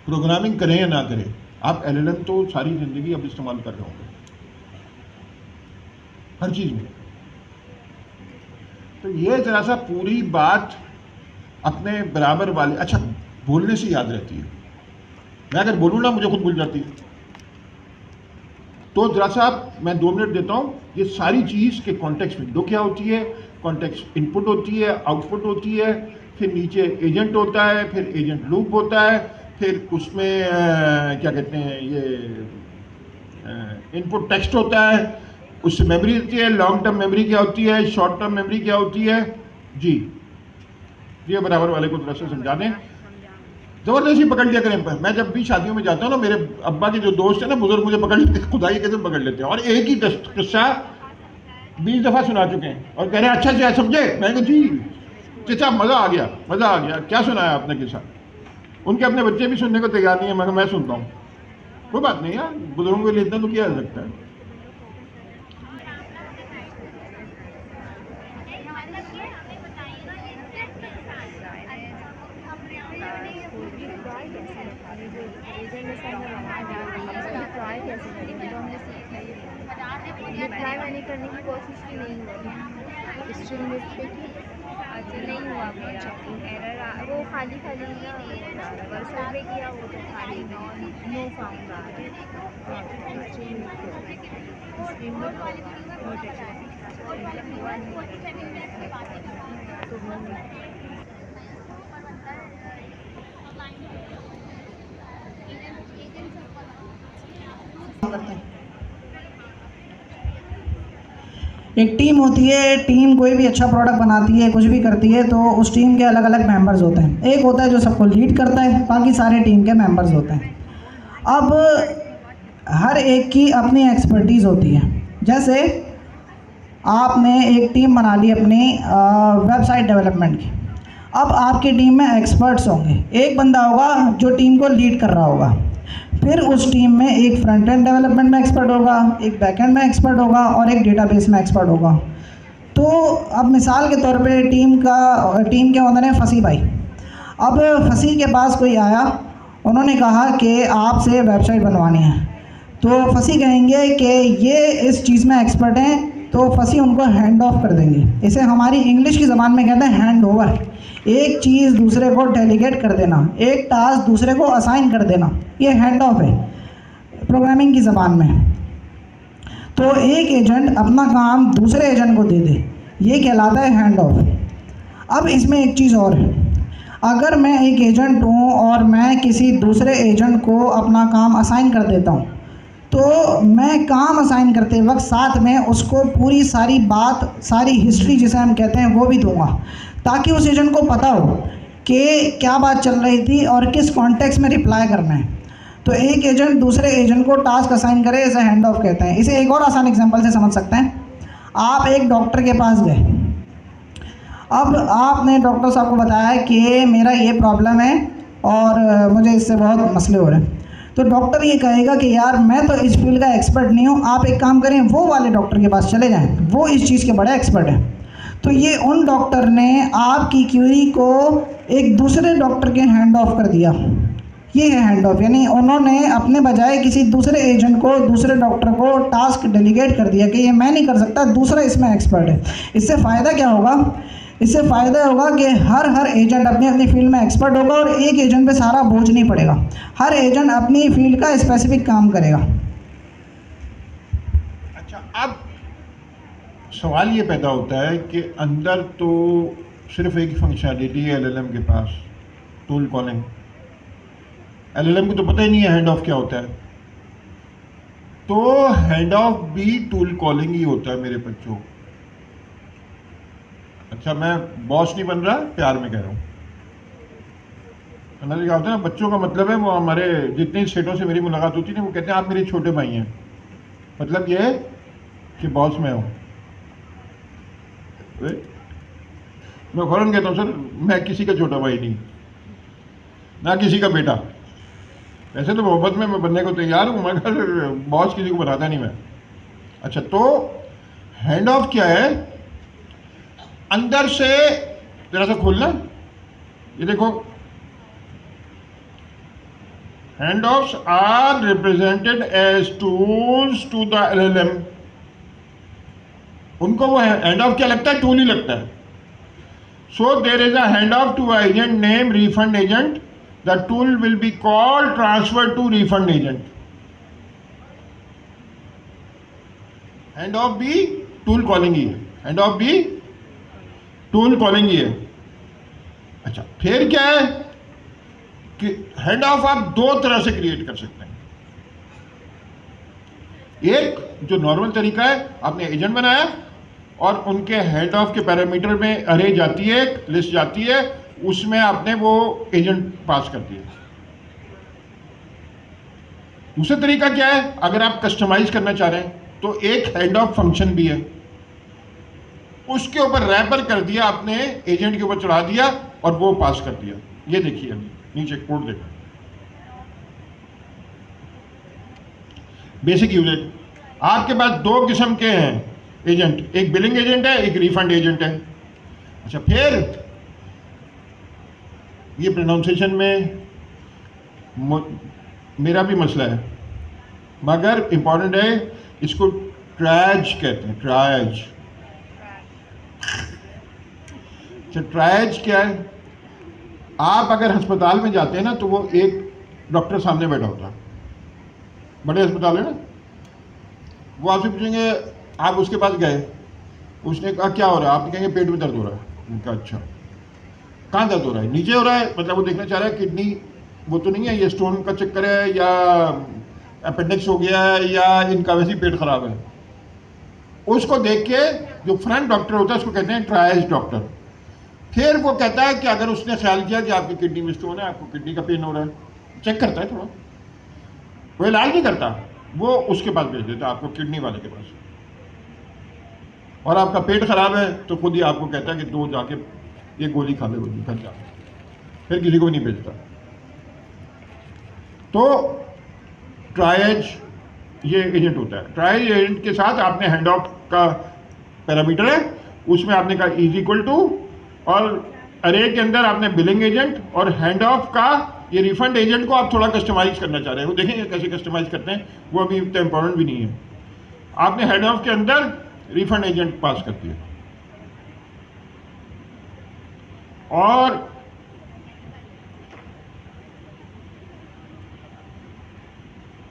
प्रोग्रामिंग करें या ना करें, आप LLM तो सारी ज़िंदगी अब इस्तेमाल कर रहे होंगे हर चीज़ में, तो ये ज़रा सा पूरी बात अपने बराबर वाले, अच्छा बोलने से याद रहती है, मैं अगर बोलूँ ना मुझे खुद भूल जाती है, तो जरा सा मैं 2 मिनट देता हूँ, ये सारी चीज़ के कॉन्टेक्स्ट विंडो क्या होती है, कॉन्टेक्स्ट इनपुट होती है, आउटपुट होती है, फिर नीचे एजेंट होता है, फिर एजेंट लूप होता है, फिर उसमें क्या कहते हैं ये इनपुट टेक्स्ट होता है, उससे मेमोरी होती है, लॉन्ग टर्म मेमोरी क्या होती है, शॉर्ट टर्म मेमोरी क्या होती है जी, ये बराबर वाले को थोड़ा सा समझा दें, ज़बरदस्ती पकड़ लिया करें। मैं जब भी शादियों में जाता हूँ ना, मेरे अब्बा के जो दोस्त हैं ना बुजुर्ग, मुझे पकड़ लेते, खुदा की कैसे पकड़ लेते हैं, और एक ही किस्सा 20 दफ़ा सुना चुके हैं, और कह रहे हैं अच्छा से समझे, मैं कहा जी किस्सा मज़ा आ गया, मज़ा आ गया, क्या सुनाया आपने किस्सा, उनके अपने बच्चे भी सुनने को तैयार नहीं है, मगर मैं सुनता हूँ, कोई बात नहीं यार, बुजुर्गों के लिए इतना तो किया जा सकता है। रिप्लाई मैंने करने की कोशिश भी नहीं हुई स्ट्रिंग लिस्ट पे की, अच्छा नहीं हुआ मेरा एरर, वो खाली खाली ना वर्सल पे किया, वो तो खाली नो फाउंड आ रहा करते हैं। एक टीम होती है, टीम कोई भी अच्छा प्रोडक्ट बनाती है, कुछ भी करती है, तो उस टीम के अलग अलग मेंबर्स होते हैं। एक होता है जो सबको लीड करता है, बाकी सारे टीम के मेंबर्स होते हैं। अब हर एक की अपनी एक्सपर्टीज़ होती है। जैसे आपने एक टीम बना ली अपनी वेबसाइट डेवलपमेंट की, अब आपकी टीम में एक्सपर्ट्स होंगे, एक बंदा होगा जो टीम को लीड कर रहा होगा, फिर उस टीम में एक फ्रंट एंड डेवलपमेंट में एक्सपर्ट होगा, एक बैक एंड में एक्सपर्ट होगा और एक डेटाबेस में एक्सपर्ट होगा। तो अब मिसाल के तौर पे टीम के ओनर है फसी भाई। अब फसी के पास कोई आया, उन्होंने कहा कि आपसे वेबसाइट बनवानी है, तो फसी कहेंगे कि ये इस चीज़ में एक्सपर्ट हैं, तो फसी उनको हैंड ऑफ कर देंगे। इसे हमारी इंग्लिश की ज़बान में कहते हैं हैंड ओवर। एक चीज़ दूसरे को डेलीगेट कर देना, एक टास्क दूसरे को असाइन कर देना, ये हैंड ऑफ है प्रोग्रामिंग की ज़बान में। तो एक एजेंट अपना काम दूसरे एजेंट को दे दे, ये कहलाता है हैंड ऑफ। अब इसमें एक चीज़ और है, अगर मैं एक एजेंट हूँ और मैं किसी दूसरे एजेंट को अपना काम असाइन कर देता हूँ, तो मैं काम असाइन करते वक्त साथ में उसको पूरी सारी बात, सारी हिस्ट्री जिसे हम कहते हैं, वो भी दूंगा, ताकि उस एजेंट को पता हो कि क्या बात चल रही थी और किस कॉन्टेक्स्ट में रिप्लाई करना है। तो एक एजेंट दूसरे एजेंट को टास्क असाइन करे, इसे हैंड ऑफ कहते हैं। इसे एक और आसान एग्जांपल से समझ सकते हैं। आप एक डॉक्टर के पास गए, अब आपने डॉक्टर साहब को बताया कि मेरा ये प्रॉब्लम है और मुझे इससे बहुत मसले हो रहे हैं। तो डॉक्टर ये कहेगा कि यार मैं तो इस फील्ड का एक्सपर्ट नहीं हूँ, आप एक काम करें, वो वाले डॉक्टर के पास चले जाएं, वो इस चीज़ के बड़े एक्सपर्ट हैं। तो ये उन डॉक्टर ने आपकी क्यूरी को एक दूसरे डॉक्टर के हैंड ऑफ कर दिया, ये है हैंड ऑफ। यानी उन्होंने अपने बजाय किसी दूसरे एजेंट को, दूसरे डॉक्टर को टास्क डेलीगेट कर दिया कि ये मैं नहीं कर सकता, दूसरा इसमें एक्सपर्ट है। इससे फ़ायदा क्या होगा? इससे फ़ायदा होगा कि हर एजेंट अपनी अपनी फील्ड में एक्सपर्ट होगा और एक एजेंट पे सारा बोझ नहीं पड़ेगा, हर एजेंट अपनी फील्ड का स्पेसिफिक काम करेगा। अच्छा, अब सवाल ये पैदा होता है कि अंदर तो सिर्फ एक फंक्शनलिटी है एलएलएम के पास, टूल कॉलिंग। एलएलएम को तो पता ही नहीं है हैंड ऑफ क्या होता है। तो हैंड ऑफ भी टूल कॉलिंग ही होता है मेरे बच्चों। अच्छा, मैं बॉस नहीं बन रहा, प्यार में कह रहा हूँ। क्या होता है ना, बच्चों का मतलब है, वो हमारे जितने स्टेटों से मेरी मुलाकात होती है ना, वो कहते हैं आप मेरे छोटे भाई हैं। मतलब ये है कि बॉस मैं हूँ। मैं फौरन कहता हूँ सर मैं किसी का छोटा भाई नहीं, ना किसी का बेटा। वैसे तो मोहब्बत में मैं बनने को तैयार हूँ, मगर बॉस किसी को बनाता नहीं मैं। अच्छा, तो हैंड ऑफ क्या है? अंदर से जरा सा खोलना, ये देखो, hand offs are represented as tools to the LLM. उनको वो हैंड ऑफ क्या लगता है? टूल ही लगता है। So there is a hand off to agent name refund agent, the tool will be called transfer to refund agent. Hand off भी tool calling ही है, हैंड ऑफ भी टूल कॉलिंग ही है। अच्छा, फिर क्या है कि हैंड ऑफ आप दो तरह से क्रिएट कर सकते हैं। एक जो नॉर्मल तरीका है, आपने एजेंट बनाया और उनके हैंड ऑफ के पैरामीटर में अरे जाती है, लिस्ट जाती है, उसमें आपने वो एजेंट पास कर दिया। दूसरा तरीका क्या है? अगर आप कस्टमाइज करना चाह रहे हैं तो एक हैंड ऑफ फंक्शन भी है, उसके ऊपर रैपर कर दिया आपने, एजेंट के ऊपर चढ़ा दिया और वो पास कर दिया। ये देखिए अभी नीचे कोड देखो, बेसिक यूजेज। आपके पास दो किस्म के हैं एजेंट, एक बिलिंग एजेंट है, एक रिफंड एजेंट है। अच्छा, फिर ये प्रोनाउंसिएशन में मेरा भी मसला है, मगर इंपॉर्टेंट है। इसको ट्रायज कहते हैं, ट्रायज। अच्छा, ट्रायज क्या है? आप अगर अस्पताल में जाते हैं ना, तो वो एक डॉक्टर सामने बैठा होता है, बड़े अस्पताल है ना, वो आपसे पूछेंगे, आप उसके पास गए, उसने कहा क्या हो रहा है? आप कहेंगे पेट में दर्द हो रहा है। उन्होंने कहा अच्छा, कहाँ दर्द हो रहा है? नीचे हो रहा है, मतलब वो देखना चाह रहा है किडनी वो तो नहीं है, ये स्टोन का चक्कर है या अपेंडिक्स हो गया है या इनका वैसे ही पेट खराब है। उसको देख के जो फ्रंट डॉक्टर होता है उसको कहते हैं ट्रायज डॉक्टर। फिर वो कहता है कि अगर उसने ख्याल किया कि आपकी किडनी में स्टोन है, आपको किडनी का पेन हो रहा है, चेक करता है थोड़ा, वो इलाज नहीं करता, वो उसके पास भेज देता है आपको, किडनी वाले के पास। और आपका पेट खराब है तो खुद ही आपको कहता है कि दो जाके ये गोली खा ले, गोली घर जाके, फिर किसी को नहीं भेजता। तो ट्रायज ये एजेंट होता है। ट्रायज एजेंट के साथ आपने हैंड ऑफ का पैरामीटर है, उसमें आपने कहा इज इक्वल टू, और अरे के अंदर आपने बिलिंग एजेंट, और हैंड ऑफ का ये रिफंड एजेंट को आप थोड़ा कस्टमाइज करना चाह रहे हैं, वो देखेंगे कैसे कस्टमाइज करते हैं, वो अभी इतना इंपॉर्टेंट भी नहीं है। आपने हैंड ऑफ के अंदर रिफंड एजेंट पास कर दिया। और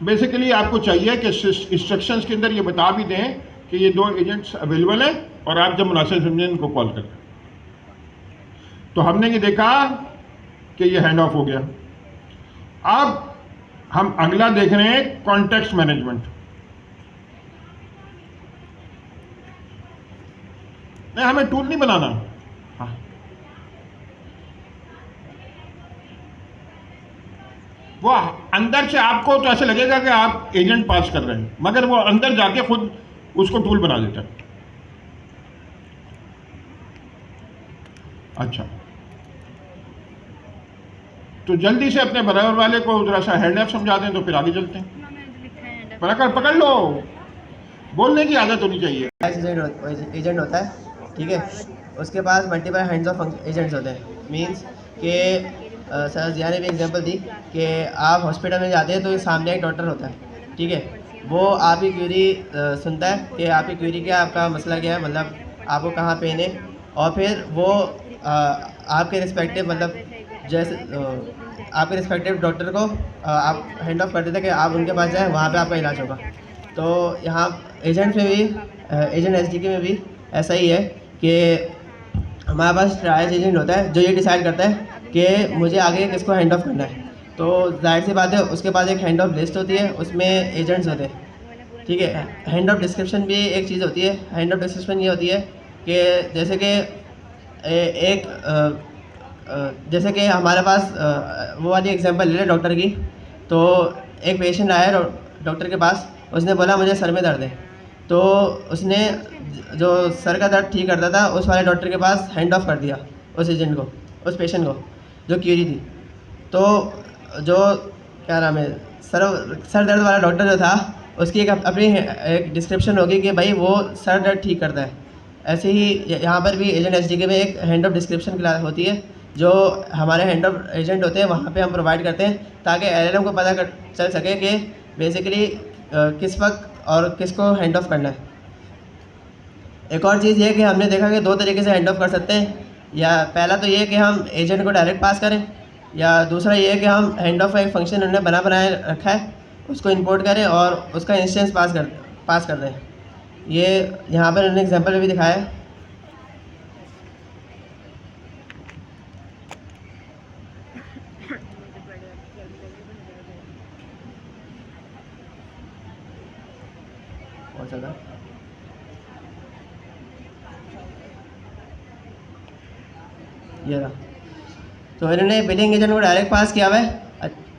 बेसिकली आपको चाहिए कि इंस्ट्रक्शंस के अंदर ये बता भी दें कि ये 2 एजेंट्स अवेलेबल हैं और आप जब मुनासिब समझें इनको कॉल करें। तो हमने ये देखा कि ये हैंड ऑफ हो गया। अब हम अगला देख रहे हैं कॉन्टेक्स्ट मैनेजमेंट। नहीं, हमें टूल नहीं बनाना। हाँ, वो अंदर से आपको तो ऐसे लगेगा कि आप एजेंट पास कर रहे हैं, मगर वो अंदर जाके खुद उसको टूल बना देता है। अच्छा, तो जल्दी से अपने बराबर वाले को जरा सा हैंड अप समझा दें तो फिर आगे चलते हैं। पकड़ लो, बोलने की आदत होनी चाहिए। एजेंट होता है, ठीक है, उसके पास मल्टीपल हैंड्स ऑफ एजेंट्स होते हैं। मींस कि सर जिया ने भी एग्जांपल दी कि आप हॉस्पिटल में जाते हैं तो सामने एक डॉक्टर होता है, ठीक है, वो आपकी क्वेरी सुनता है कि आपकी क्वेरी क्या है, आपका मसला क्या है, मतलब आपको कहाँ पेन है, और फिर वो आपके रिस्पेक्टिव मतलब जैसे आपके रिस्पेक्टिव डॉक्टर को आप हैंड ऑफ कर देते हैं कि आप उनके पास जाएँ, वहाँ पे आपका इलाज होगा। तो यहाँ एजेंट में भी एजेंट एसडीके में भी ऐसा ही है कि हमारे पास ट्रायल एजेंट होता है जो ये डिसाइड करता है कि मुझे आगे किसको हैंड ऑफ करना है। तो जाहिर सी बात है उसके पास एक हैंड ऑफ लिस्ट होती है, उसमें एजेंट्स होते हैं, ठीक है। हैंड ऑफ डिस्क्रिप्शन भी एक चीज़ होती है। हैंड ऑफ डिस्क्रिप्शन ये होती है कि जैसे कि जैसे कि हमारे पास वो वाली एग्जांपल ले लें डॉक्टर की। तो एक पेशेंट आया डॉक्टर के पास, उसने बोला मुझे सर में दर्द है। तो उसने जो सर का दर्द ठीक करता था उस वाले डॉक्टर के पास हैंड ऑफ कर दिया उस एजेंट को, उस पेशेंट को जो क्यूरी थी। तो जो क्या नाम है सर दर्द वाला डॉक्टर जो था उसकी एक अपनी एक डिस्क्रिप्शन होगी कि भाई वो सर दर्द ठीक करता है। ऐसे ही यहाँ पर भी एजेंट एसडीके में एक हैंड ऑफ डिस्क्रिप्शन क्लास होती है जो हमारे हैंड ऑफ एजेंट होते हैं वहाँ पे हम प्रोवाइड करते हैं ताकि एलएलएम को पता चल सके कि बेसिकली किस वक्त और किसको हैंड ऑफ करना है। एक और चीज़ ये है कि हमने देखा कि 2 तरीके से हैंड ऑफ कर सकते हैं। या पहला तो ये है कि हम एजेंट को डायरेक्ट पास करें, या दूसरा ये है कि हम हैंड ऑफ का एक फंक्शन उन्होंने बनाए रखा है उसको इंपोर्ट करें और उसका इंस्टेंस पास कर दें। ये यहाँ पर उन्होंने एग्जांपल में भी दिखाया है। बहुत ज़्यादा ये रहा। तो इन्होंने बिलिंग एजेंट को डायरेक्ट पास किया हुआ है।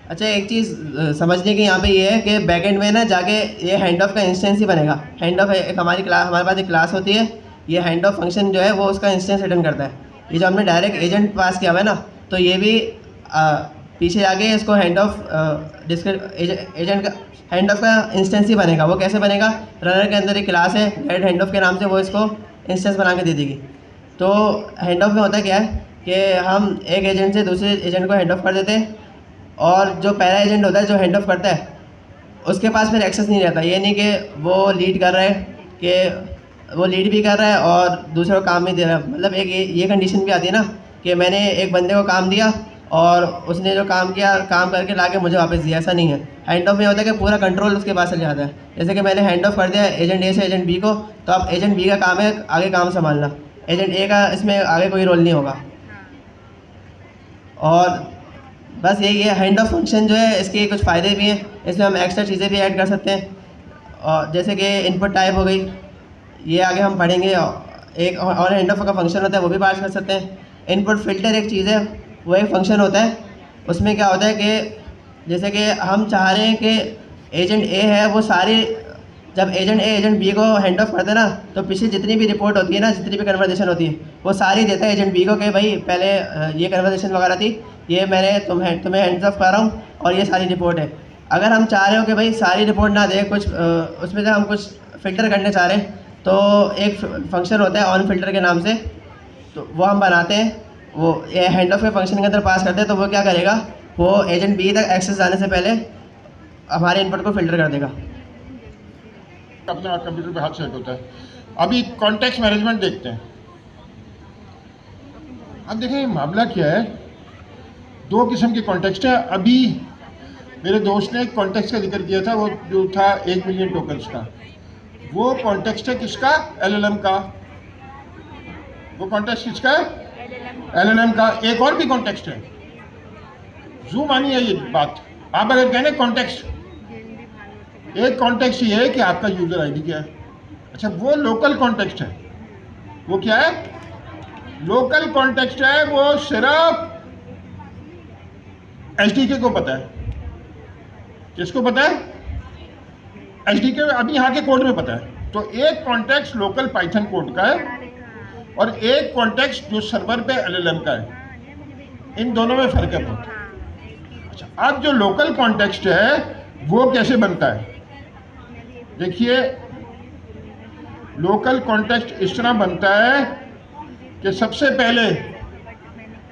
अच्छा, एक चीज़ समझने की यहाँ पे ये है कि बैकएंड में ना जाके ये हैंड ऑफ का इंस्टेंस ही बनेगा। हैंड ऑफ एक हमारे पास एक क्लास होती है, ये हैंड ऑफ फंक्शन जो है वो उसका इंस्टेंस रिटर्न करता है। ये जो हमने डायरेक्ट एजेंट पास किया हुआ है ना, तो ये भी पीछे जाके इसको हैंड ऑफ एजेंट का हैंड ऑफ का इंस्टेंस ही बनेगा। वो कैसे बनेगा, रनर के अंदर एक क्लास है गेट हैंड ऑफ के नाम से, वो इसको इंस्टेंस बना के दे देगी। तो हैंड ऑफ में होता क्या है कि हम एक एजेंट से दूसरे एजेंट को हैंड ऑफ कर देते हैं, और जो पहला एजेंट होता है जो हैंड ऑफ करता है उसके पास फिर एक्सेस नहीं रहता। ये नहीं कि वो लीड कर रहा है कि वो लीड भी कर रहा है और दूसरे को काम नहीं दे रहा है। मतलब एक ये कंडीशन भी आती है ना कि मैंने एक बंदे को काम दिया और उसने जो काम किया काम करके लाके मुझे वापस दिया, ऐसा नहीं है। हैंड ऑफ में होता है कि पूरा कंट्रोल उसके पास चले जाता है। जैसे कि मैंने हैंड ऑफ कर दिया एजेंट ए से एजेंट बी को, तो अब एजेंट बी का काम है आगे काम संभालना, एजेंट ए का इसमें आगे कोई रोल नहीं होगा। और बस यही है हैंड ऑफ फंक्शन जो है, इसके कुछ फ़ायदे भी हैं, इसमें हम एक्स्ट्रा चीज़ें भी ऐड कर सकते हैं। और जैसे कि इनपुट टाइप हो गई, ये आगे हम पढ़ेंगे। एक और हैंड ऑफ का फंक्शन होता है वो भी बात कर सकते हैं। इनपुट फ़िल्टर एक चीज़ है, वो एक फंक्शन होता है। उसमें क्या होता है कि जैसे कि हम चाह रहे हैं कि एजेंट ए है वो सारी, जब एजेंट ए एजेंट बी को हैंड ऑफ करते हैं ना, तो पीछे जितनी भी रिपोर्ट होती है ना, जितनी भी कन्वर्सेशन होती है वो सारी देता है एजेंट बी को कि भाई पहले ये कन्वर्सेशन वगैरह थी, ये मैंने तुम्हें हैंड्स ऑफ कर रहा हूँ और ये सारी रिपोर्ट है। अगर हम चाह रहे हो कि भाई सारी रिपोर्ट ना दे, कुछ उसमें से हम कुछ फ़िल्टर करने चाह रहे हैं, तो एक फंक्शन होता है ऑन फिल्टर के नाम से, तो वो हम बनाते हैं। वो ये हैंड ऑफ के फंक्शन के अंदर पास करते हैं, तो वो क्या करेगा, वो एजेंट बी तक एक्सेस जाने से पहले हमारे इनपुट को फ़िल्टर कर देगा। अपना कंप्यूटर पे हाथ सेट होता है। अभी कॉन्टेक्स्ट मैनेजमेंट देखते हैं। अब देखें मामला क्या है, दो किस्म के कॉन्टेक्स्ट है। अभी मेरे दोस्त ने एक कॉन्टेक्स्ट का जिक्र किया था, वो जो था 1 मिलियन टोकन्स का, वो कॉन्टेक्स्ट है किसका? LLM का। वो कॉन्टेक्स्ट किसका है? LLM का। एक और भी कॉन्टेक्स्ट है, जूम आनी है ये बात। आप अगर कहें कॉन्टेक्स्ट, एक कॉन्टेक्स्ट ये है कि आपका यूजर आईडी क्या है। अच्छा, वो लोकल कॉन्टेक्स्ट है। वो क्या है? लोकल कॉन्टेक्स्ट है। वो सिर्फ SDK को पता है। किसको पता है? SDK अभी यहाँ के कोड में पता है। तो एक कॉन्टेक्स्ट लोकल पाइथन कोड का है और एक कॉन्टेक्स्ट जो सर्वर पे LLM का है। इन दोनों में फर्क है बहुत। अच्छा, अब जो लोकल कॉन्टेक्स्ट है वो कैसे बनता है? देखिए, लोकल कॉन्टेक्स्ट इस तरह बनता है कि सबसे पहले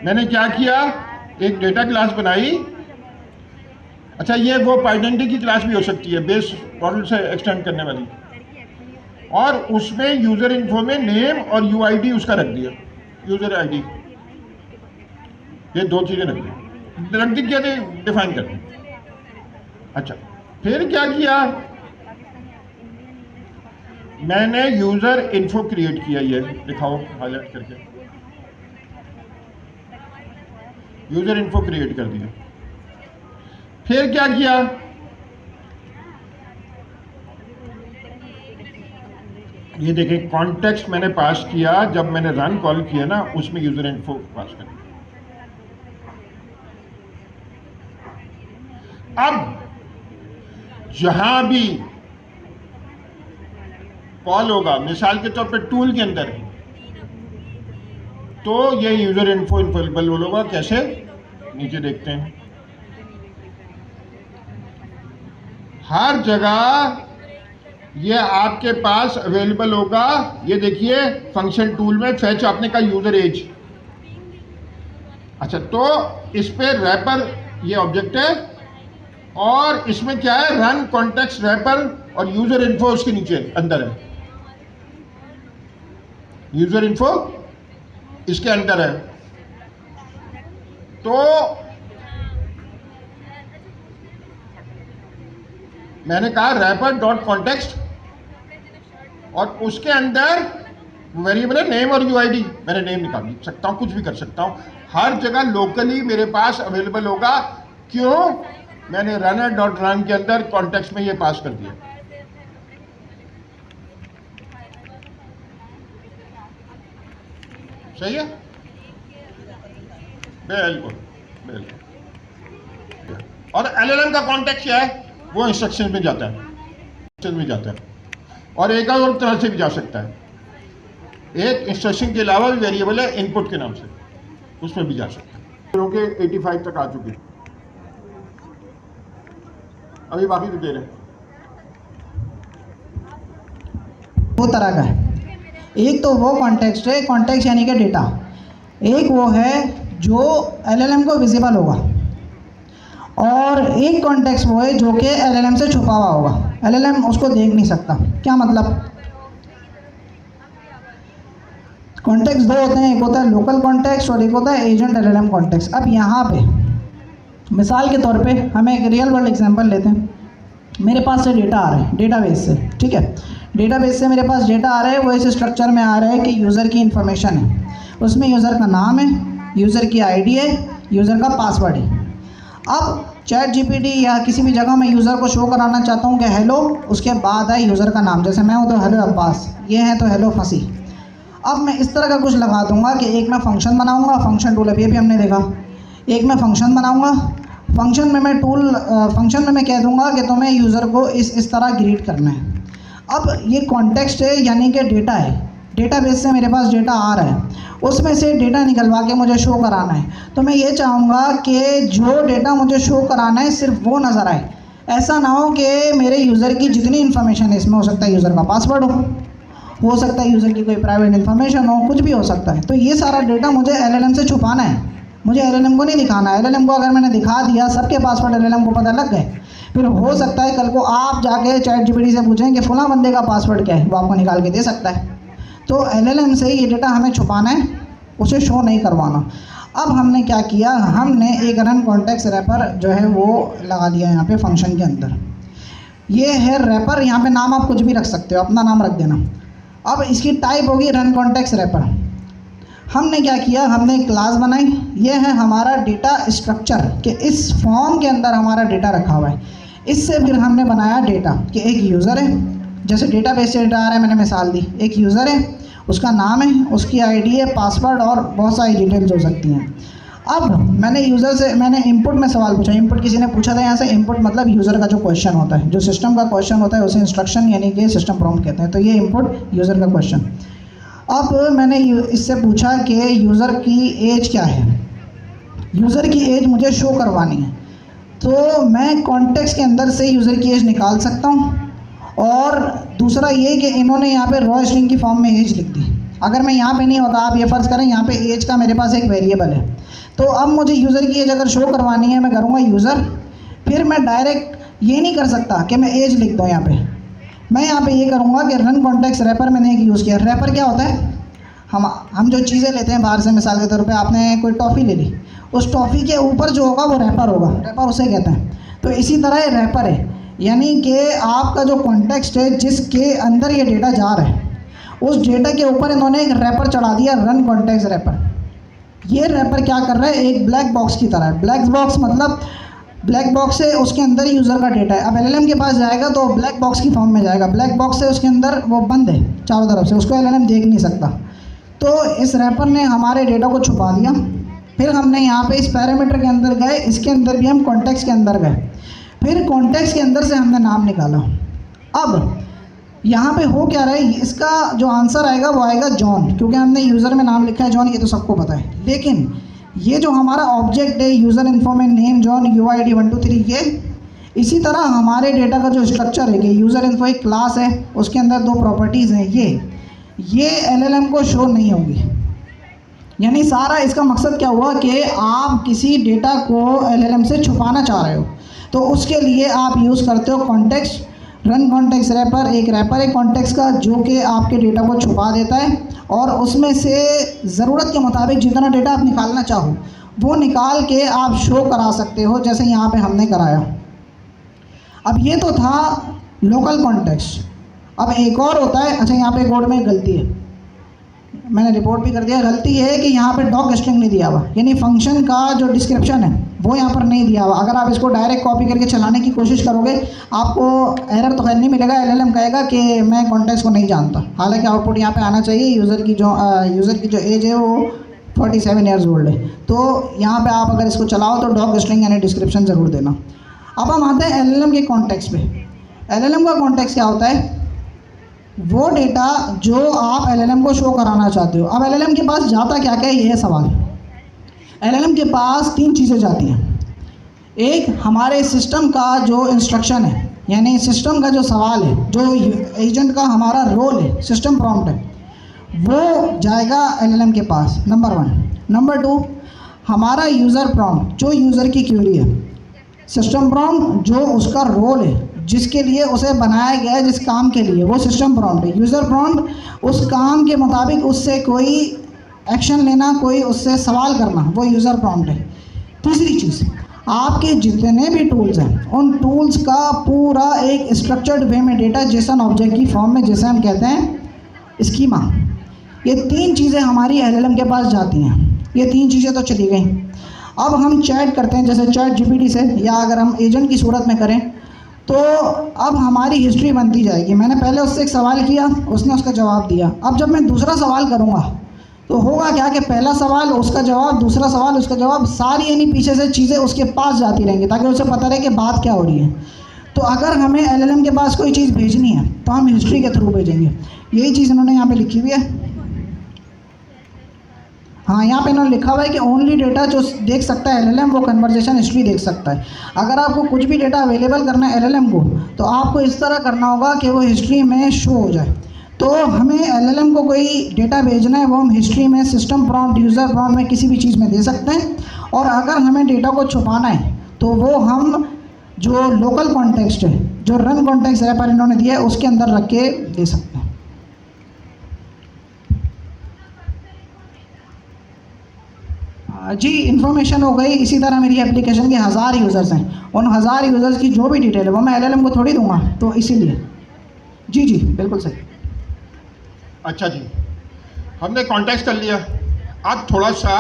मैंने क्या किया, एक डेटा क्लास बनाई। अच्छा, ये वो आइडेंटिटी की क्लास भी हो सकती है, बेस मॉडल से एक्सटेंड करने वाली, और उसमें यूज़र इन्फो में नेम और UID उसका रख दिया, यूज़र ID। ये दो चीज़ें रख दी, क्या डिफाइन कर दी। अच्छा, फिर क्या किया, मैंने यूज़र इन्फो क्रिएट किया। ये दिखाओ हाईलाइट करके, यूज़र इन्फो क्रिएट कर दिया। फिर क्या किया, ये देखें कॉन्टेक्स्ट मैंने पास किया। जब मैंने रन कॉल किया ना, उसमें यूज़र इन्फो पास कर दिया। अब जहां भी कॉल होगा, मिसाल के तौर पे टूल के अंदर, तो ये यूजर इन्फो अवेलेबल होगा। कैसे? नीचे देखते हैं, हर जगह ये आपके पास अवेलेबल होगा। ये देखिए फंक्शन टूल में फेच आपने का यूजर एज। अच्छा, तो इस पे रैपर ये ऑब्जेक्ट है और इसमें क्या है, रन कॉन्टेक्स्ट रैपर, और यूजर इन्फो उसके नीचे अंदर है। यूजर इन्फो इसके अंदर है। तो मैंने कहा रैपर डॉट कॉन्टेक्स्ट, और उसके अंदर वेरिएबल है नेम और UID। मैंने नेम निकाल सकता हूं, कुछ भी कर सकता हूं। हर जगह लोकली मेरे पास अवेलेबल होगा। क्यों? मैंने रनर डॉट रन के अंदर कॉन्टेक्स्ट में ये पास कर दिया। सही है? बिल्कुल। और LLM का कॉन्टेक्स्ट क्या है? वो इंस्ट्रक्शन में जाता है, और एक और तरह से भी जा सकता है। एक इंस्ट्रक्शन के अलावा भी वेरिएबल है इनपुट के नाम से, उसमें भी जा सकता है। क्योंकि 85 तक आ चुके, अभी बाकी तो दे रहे हैं। दो तरह का है, एक तो वो कॉन्टेक्स्ट है, कॉन्टेक्स्ट यानी कि डेटा। एक वो है जो LLM को विजिबल होगा, और एक कॉन्टेक्स्ट वो है जो कि LLM से छुपा हुआ होगा। LLM उसको देख नहीं सकता। क्या मतलब? कॉन्टेक्स्ट दो होते हैं, एक होता है लोकल कॉन्टेक्स्ट और एक होता है एजेंट LLM कॉन्टेक्स्ट। अब यहाँ पे मिसाल के तौर पे हम एक रियल वर्ल्ड एग्जांपल लेते हैं। मेरे पास से डेटा आ रहा है डेटाबेस से, ठीक है। डेटाबेस से मेरे पास डेटा आ रहा है, वो इस स्ट्रक्चर में आ रहा है कि यूज़र की इन्फॉर्मेशन है, उसमें यूज़र का नाम है, यूज़र की ID है, यूज़र का पासवर्ड है। अब ChatGPT या किसी भी जगह मैं यूज़र को शो कराना चाहता हूँ कि हेलो, उसके बाद है यूज़र का नाम, जैसे मैं हूँ तो हेलो अब्बास, ये है तो हेलो फंसी। अब मैं इस तरह का कुछ लगा दूंगा कि एक मैं फंक्शन बनाऊंगा, फंक्शन टूल अभी हमने देखा, एक मैं फंक्शन बनाऊंगा, फंक्शन में मैं कह दूंगा कि तुम्हें यूज़र को इस तरह ग्रीट करना है। अब ये कॉन्टेक्स्ट है, यानी कि डेटा है, डेटाबेस से मेरे पास डेटा आ रहा है, उसमें से डेटा निकलवा के मुझे शो कराना है। तो मैं ये चाहूँगा कि जो डेटा मुझे शो कराना है सिर्फ वो नज़र आए। ऐसा ना हो कि मेरे यूज़र की जितनी इन्फॉर्मेशन है, इसमें हो सकता है यूज़र का पासवर्ड हो सकता है यूज़र की कोई प्राइवेट इन्फॉर्मेशन हो, कुछ भी हो सकता है। तो ये सारा डेटा मुझे LLM से छुपाना है, मुझे LLM को नहीं दिखाना है। LLM को अगर मैंने दिखा दिया, सबके पासवर्ड LLM को पता लग गए, फिर हो सकता है कल को आप जाके ChatGPT से पूछें कि फ़लाँ बंदे का पासवर्ड क्या है, वो आपको निकाल के दे सकता है। तो LLM से ये डेटा हमें छुपाना है, उसे शो नहीं करवाना। अब हमने क्या किया, हमने एक रन कॉन्टेक्स्ट रैपर जो है वो लगा दिया यहाँ पे फंक्शन के अंदर। ये है रैपर, यहाँ पे नाम आप कुछ भी रख सकते हो, अपना नाम रख देना। अब इसकी टाइप होगी रन कॉन्टेक्स्ट रैपर। हमने क्या किया, हमने एक क्लास बनाई, ये है हमारा डेटा स्ट्रक्चर कि इस फॉर्म के अंदर हमारा डेटा रखा हुआ है। इससे फिर हमने बनाया डेटा कि एक यूज़र है, जैसे डेटाबेस से डेटा आ रहा है, मैंने मिसाल दी, एक यूज़र है, उसका नाम है, उसकी आईडी है, पासवर्ड और बहुत सारी डिटेल्स हो सकती हैं। अब मैंने यूज़र से मैंने इनपुट में सवाल पूछा, इनपुट किसी ने पूछा था यहाँ से, इनपुट मतलब यूज़र का जो क्वेश्चन होता है, जो सिस्टम का क्वेश्चन होता है उसे इंस्ट्रक्शन यानी कि सिस्टम प्रॉम्प्ट कहते हैं, तो ये इनपुट यूज़र का क्वेश्चन। अब मैंने इससे पूछा कि यूज़र की एज क्या है, यूज़र की एज मुझे शो करवानी है, तो मैं कॉन्टेक्स्ट के अंदर से यूज़र की एज निकाल सकता हूँ। और दूसरा ये कि इन्होंने यहाँ पे रॉ स्ट्रिंग की फॉर्म में एज लिख दी। अगर मैं यहाँ पे नहीं होता, आप ये फ़र्ज़ करें यहाँ पे एज का मेरे पास एक वेरिएबल है, तो अब मुझे यूज़र की एज अगर शो करवानी है, मैं करूँगा यूज़र, फिर मैं डायरेक्ट ये नहीं कर सकता कि मैं एज लिख दूँ यहाँ पे। मैं यहाँ पे ये करूँगा कि रन कॉन्टेक्स्ट रैपर मैंने एक यूज़ किया। रैपर क्या होता है, हम जो चीज़ें लेते हैं बाहर से, मिसाल के तौर पे आपने कोई टॉफ़ी ले ली, उस टॉफ़ी के ऊपर जो होगा वो रैपर होगा, रैपर उसे कहते हैं। तो इसी तरह ये रैपर है, यानी कि आपका जो कॉन्टेक्स्ट है जिसके अंदर ये डेटा जा रहा है, उस डेटा के ऊपर इन्होंने एक रैपर चढ़ा दिया, रन कॉन्टेक्स्ट रैपर। ये रैपर क्या कर रहा है, एक ब्लैक बॉक्स की तरह है। ब्लैक बॉक्स मतलब ब्लैक बॉक्स से उसके अंदर ही यूज़र का डेटा है। अब एलएलएम के पास जाएगा तो ब्लैक बॉक्स की फॉर्म में जाएगा, ब्लैक बॉक्स से उसके अंदर वो बंद है चारों तरफ से, उसको एलएलएम देख नहीं सकता। तो इस रैपर ने हमारे डेटा को छुपा दिया। फिर हमने यहाँ पे इस पैरामीटर के अंदर गए, इसके अंदर भी हम कॉन्टेक्स्ट के अंदर गए, फिर कॉन्टेक्स्ट के अंदर से हमने नाम निकाला। अब यहाँ पे हो क्या रहा है, इसका जो आंसर आएगा वो आएगा जॉन, क्योंकि हमने यूज़र में नाम लिखा है जॉन, ये तो सबको पता है। लेकिन ये जो हमारा ऑब्जेक्ट है यूज़र इन्फो में नेम जॉन UID 1 2 3, ये इसी तरह हमारे डेटा का जो स्ट्रक्चर है कि यूज़र इन्फो एक क्लास है, उसके अंदर 2 प्रॉपर्टीज़ हैं, ये LLM को शो नहीं होगी। यानी सारा इसका मकसद क्या हुआ कि आप किसी डेटा को LLM से छुपाना चाह रहे हो, तो उसके लिए आप यूज़ करते हो कॉन्टेक्स्ट, रन कॉन्टेक्स्ट रैपर। एक रैपर है कॉन्टेक्स्ट का जो कि आपके डेटा को छुपा देता है और उसमें से ज़रूरत के मुताबिक जितना डेटा आप निकालना चाहो वो निकाल के आप शो करा सकते हो, जैसे यहाँ पे हमने कराया। अब ये तो था लोकल कॉन्टेक्स्ट। अब एक और होता है, अच्छा यहाँ पे कोड में एक गलती है, मैंने रिपोर्ट भी कर दिया। गलती है कि यहाँ पे डॉक स्ट्रिंग नहीं दिया हुआ, यानी फंक्शन का जो डिस्क्रिप्शन है वो यहाँ पर नहीं दिया हुआ। अगर आप इसको डायरेक्ट कॉपी करके चलाने की कोशिश करोगे आपको एरर तो खैर नहीं मिलेगा, LLM कहेगा कि मैं कॉन्टेक्स्ट को नहीं जानता। हालांकि आउटपुट यहाँ पे आना चाहिए यूज़र की जो एज है वो 47 ईयर्स ओल्ड है। तो यहाँ पे आप अगर इसको चलाओ तो डॉक स्ट्रिंग यानी डिस्क्रिप्शन ज़रूर देना। अब हम आते हैं LLM के कॉन्टेक्स्ट पे। LLM का कॉन्टेक्स्ट क्या होता है, वो डेटा जो आप LLM को शो कराना चाहते हो। अब LLM के पास जाता क्या क्या है, ये है सवाल। LLM के पास 3 चीज़ें जाती हैं। एक हमारे सिस्टम का जो इंस्ट्रक्शन है, यानी सिस्टम का जो सवाल है, जो एजेंट का हमारा रोल है, सिस्टम प्रॉम्प्ट है, वो जाएगा LLM के पास, नंबर 1। नंबर 2 हमारा यूज़र प्रॉम्प्ट, जो यूज़र की क्वेरी है, सिस्टम प्रॉम्प्ट जो उसका रोल है, जिसके लिए उसे बनाया गया है, जिस काम के लिए, वो सिस्टम प्रॉम्प्ट है। यूज़र प्रॉम्प्ट उस काम के मुताबिक उससे कोई एक्शन लेना, कोई उससे सवाल करना, वो यूज़र प्रॉम्प्ट है। तीसरी चीज़, आपके जितने भी टूल्स हैं उन टूल्स का पूरा एक स्ट्रक्चर्ड वे में डेटा जेसन ऑब्जेक्ट की फॉर्म में, जैसे हम कहते हैं स्कीमा, ये 3 चीज़ें हमारी LLM के पास जाती हैं। ये 3 चीज़ें तो चली गई। अब हम चैट करते हैं जैसे चैट GPT से, या अगर हम एजेंट की सूरत में करें तो अब हमारी हिस्ट्री बनती जाएगी। मैंने पहले उससे एक सवाल किया, उसने उसका जवाब दिया। अब जब मैं दूसरा सवाल करूँगा तो होगा क्या कि पहला सवाल उसका जवाब, दूसरा सवाल उसका जवाब, सारी यानी पीछे से चीज़ें उसके पास जाती रहेंगी ताकि उसे पता रहे कि बात क्या हो रही है। तो अगर हमें LLM के पास कोई चीज़ भेजनी है तो हम हिस्ट्री के थ्रू भेजेंगे। यही चीज़ इन्होंने यहाँ पे लिखी हुई है। हाँ, यहाँ पे इन्होंने लिखा हुआ है कि ओनली डेटा जो देख सकता है LLM वो कन्वर्जेशन हिस्ट्री देख सकता है। अगर आपको कुछ भी डेटा अवेलेबल करना है LLM को तो आपको इस तरह करना होगा कि वो हिस्ट्री में शो हो जाए। तो हमें LLM को कोई डेटा भेजना है वो हम हिस्ट्री में, सिस्टम प्रॉम्प्ट, यूज़र प्रॉम्प्ट में, किसी भी चीज़ में दे सकते हैं। और अगर हमें डेटा को छुपाना है तो वो हम जो लोकल कॉन्टेक्स्ट है, जो रन कॉन्टेक्स्ट रैपर इन्होंने दिया है, उसके अंदर रख के दे सकते हैं। जी इन्फॉर्मेशन हो गई। इसी तरह मेरी एप्लीकेशन के 1000 यूज़र्स हैं, उन 1000 यूज़र्स की जो भी डिटेल है वो मैं LLM को थोड़ी दूंगा, तो इसीलिए जी जी बिल्कुल सही। अच्छा जी, हमने कॉन्टेक्स्ट कर लिया। अब थोड़ा सा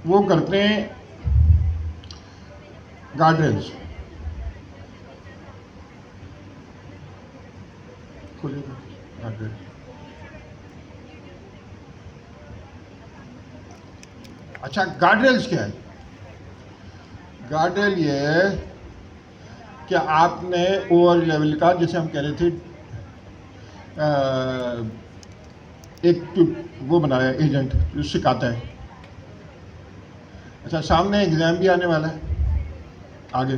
वो करते हैं गार्डरेल्स। गार्डरेल, अच्छा गार्डरेल्स क्या है? गार्डरेल ये है कि आपने ओवर लेवल का, जैसे हम कह रहे थे, एक वो बनाया एजेंट जो सिखाता है। अच्छा, सामने एग्ज़ाम भी आने वाला है आगे,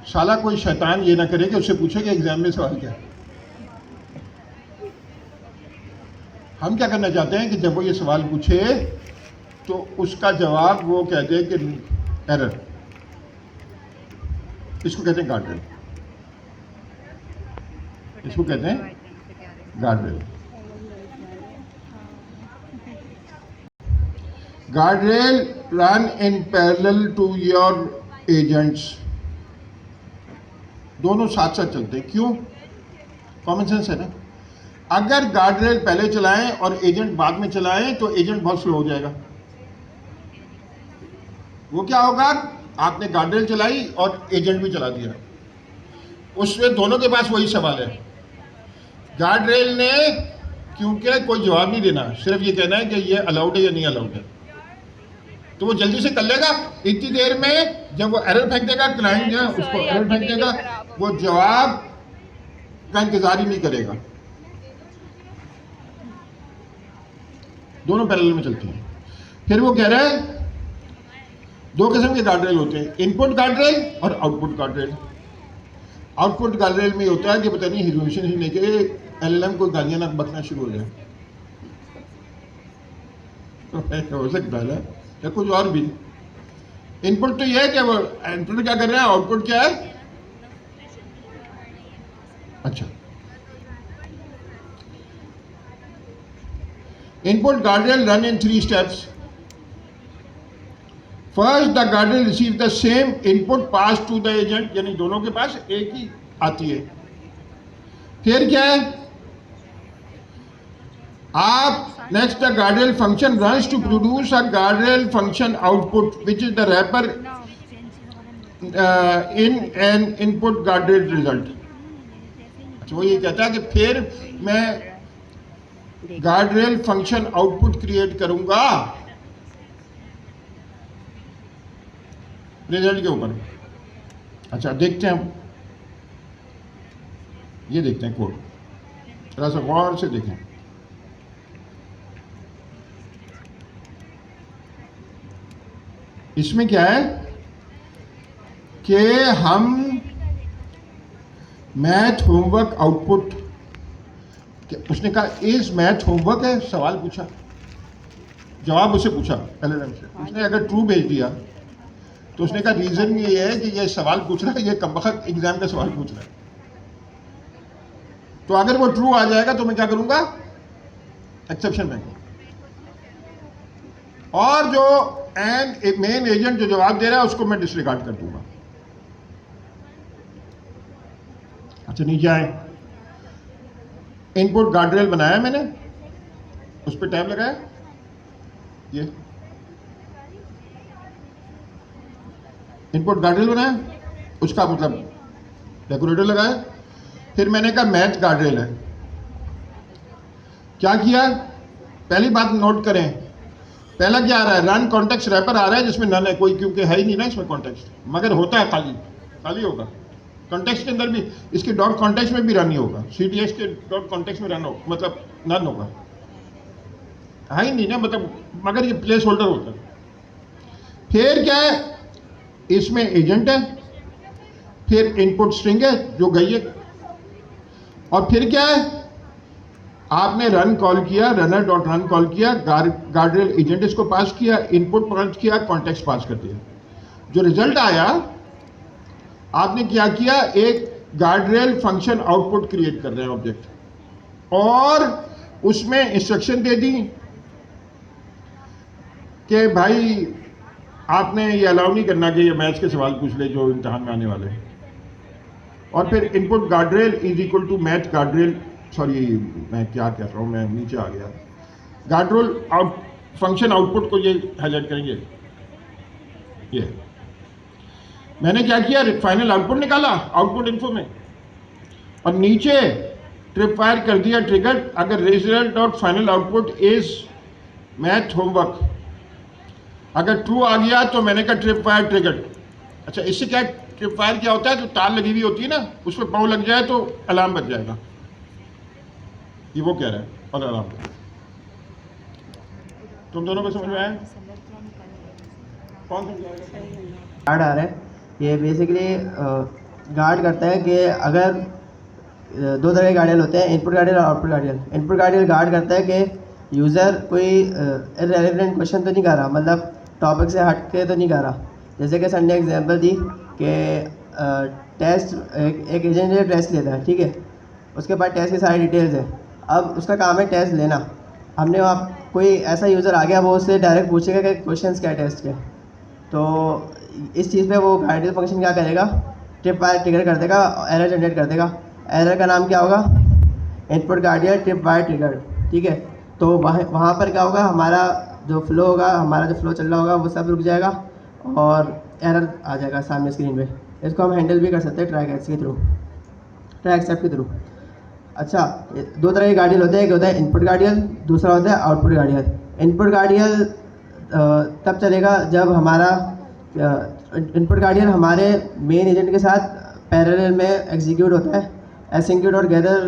साला कोई शैतान ये ना करे कि उससे पूछे कि एग्ज़ाम में सवाल क्या है। हम क्या करना चाहते हैं कि जब वो ये सवाल पूछे तो उसका जवाब वो कह दे कि एरर। इसको कहते हैं गार्डरेल, इसको कहते हैं guardrail. Guardrail run in parallel to your agents, दोनों साथ साथ चलते हैं। क्यों? कॉमन सेंस है ना। अगर गार्डरेल पहले चलाएं और एजेंट बाद में चलाएं तो एजेंट बहुत स्लो हो जाएगा। वो क्या होगा, आपने गार्डरेल चलाई और एजेंट भी चला दिया, उसमें दोनों के पास वही सवाल है। गार्डरेल ने क्योंकि कोई जवाब नहीं देना, सिर्फ ये कहना है कि ये अलाउड है या नहीं अलाउड है, तो वो जल्दी से कर लेगा। इतनी देर में जब वो एरर फेंक देगा, क्लाइंट जो है उसको एरर फेंक देगा, वो जवाब का इंतजार ही नहीं करेगा। दोनों पैरेलल में चलती हैं। फिर वो कह रहा है दो किस्म के गार्डरेल होते हैं, इनपुट गार्डरेल और आउटपुट गार्डरेल। आउटपुट गार्डरेल में होता है कि पता नहीं हिलोशन ही लेके LLM को गालियां ना बकना शुरू हो जाए, तो हो सकता है या कुछ और भी। इनपुट तो यह है कि वो इनपुट क्या कर रहे हैं, आउटपुट क्या है। अच्छा, input guardrail run in 3 steps. First, the guardrail receive the same input pass to the agent, यानी दोनों के पास एक ही आती है। फिर क्या है, आप next the guardrail function runs to produce a guardrail function output which is the wrapper in an input guardrail result. अच्छा, वो ये कहता है कि फिर मैं गार्डरेल फंक्शन आउटपुट क्रिएट करूंगा रिजल्ट के ऊपर। अच्छा, देखते हैं, ये देखते हैं कोड, थोड़ा सा गौर से देखें। इसमें क्या है कि हम मैथ होमवर्क आउटपुट, उसने कहा इज मैथ होमवर्क है, सवाल पूछा, जवाब उसे पूछा LLM से, उसने अगर ट्रू भेज दिया तो उसने कहा रीजन ये है कि ये सवाल पूछ रहा है, ये कमबख्त एग्जाम का सवाल पूछ रहा है। तो अगर वो ट्रू आ जाएगा तो मैं क्या करूंगा, एक्सेप्शन में, और जो मेन एजेंट जो जवाब दे रहा है उसको मैं डिसरिगार्ड कर दूंगा। अच्छा, नीचे आए, इनपुट गार्डरेल बनाया मैंने, उस पर टैब लगाया, ये इनपुट गार्डरेल बनाया, उसका मतलब डेकोरेटर लगाया। फिर मैंने कहा मैथ गार्डरेल है। क्या किया, पहली बात नोट करें, पहला क्या आ रहा है, रन कॉन्टेक्स्ट रैपर आ रहा है जिसमें नन है, कोई क्योंकि है ही नहीं ना इसमें कॉन्टेक्स्ट, मगर होता है खाली होगा। कॉन्टेक्स्ट के अंदर भी, इसके डॉट कॉन्टेक्स्ट में भी रन ही होगा, CTS के डॉट कॉन्टेक्स्ट में रन हो, मतलब नन होगा, है ही नहीं ना, मतलब मगर ये प्लेस होल्डर होता है। फिर क्या है, इसमें एजेंट है, फिर इनपुट स्ट्रिंग है जो गई है, और फिर क्या है, आपने रन कॉल किया, रनर डॉट रन कॉल किया, गार्डरेल एजेंट इसको पास किया, इनपुट पास किया, कॉन्टेक्स्ट पास कर दिया। जो रिजल्ट आया, आपने क्या किया, एक गार्डरेल फंक्शन आउटपुट क्रिएट कर रहे हैं ऑब्जेक्ट, और उसमें इंस्ट्रक्शन दे दी कि भाई आपने ये अलाउ नहीं करना कि ये मैथ्स के सवाल पूछ ले जो इम्तहान में आने वाले हैं, और फिर input guardrail is equal to math guardrail, sorry मैं क्या कह रहा हूँ, मैं नीचे आ गया। गार्डरेल आउट फंक्शन आउटपुट को ये हाईलाइट करेंगे। ये मैंने क्या किया, फाइनल आउटपुट निकाला आउटपुट इन्फो में, और नीचे ट्रिप फायर कर दिया ट्रिगर अगर रिजल्ट और final output is math homework. अगर ट्रू आ गया तो मैंने कहा ट्रिप फायर ट्रिगर। अच्छा, इससे क्या, ट्रिप फायर क्या होता है, जो तार लगी हुई होती है ना उस पर पाँव लग जाए तो अलार्म बज जाएगा, ये वो कह रहा है, और अलार्म। तुम दोनों को समझ में आया? कौन समझाएगा? गार्ड आ रहा है, ये बेसिकली गार्ड करता है कि अगर दो तरह के गार्डियल होते हैं, इनपुट गार्डियल और आउटपुट गार्डियल। इनपुट गार्डियल गार्ड करता है कि यूज़र कोई इररिलेवेंट क्वेश्चन तो नहीं कर रहा, मतलब टॉपिक से हट के तो नहीं कर रहा। जैसे कि सर ने एग्जांपल दी कि टेस्ट एक एजेंट ने टेस्ट लेता है, ठीक है, उसके बाद टेस्ट की सारी डिटेल्स है, अब उसका काम है टेस्ट लेना। हमने वहाँ कोई ऐसा यूज़र आ गया, वो उससे डायरेक्ट पूछेगा कि क्वेश्चंस क्या है टेस्ट के, तो इस चीज़ पे वो गार्डियल फंक्शन क्या करेगा, ट्रिप वायर ट्रिगर कर देगा, एरर जनरेट कर देगा। एरर का नाम क्या होगा, इनपुट गार्डियल ट्रिप वायर ट्रिगर, ठीक है। तो वहाँ पर क्या होगा, हमारा जो फ्लो होगा, हमारा जो फ्लो चल रहा होगा वो सब रुक जाएगा और एरर आ जाएगा सामने स्क्रीन पे। इसको हम हैंडल भी कर सकते हैं ट्रैक एक्स के थ्रू, ट्रैक एक्सेप्ट के थ्रू। अच्छा, दो तरह के गार्डियल होते हैं, एक होता है इनपुट गार्डियल, दूसरा होता है आउटपुट गार्डियल। इनपुट गार्डियल तब चलेगा जब हमारा इनपुट गार्डियल हमारे मेन एजेंट के साथ पैरेलल में एग्जीक्यूट होता है। एसिंक्यूट और गैदर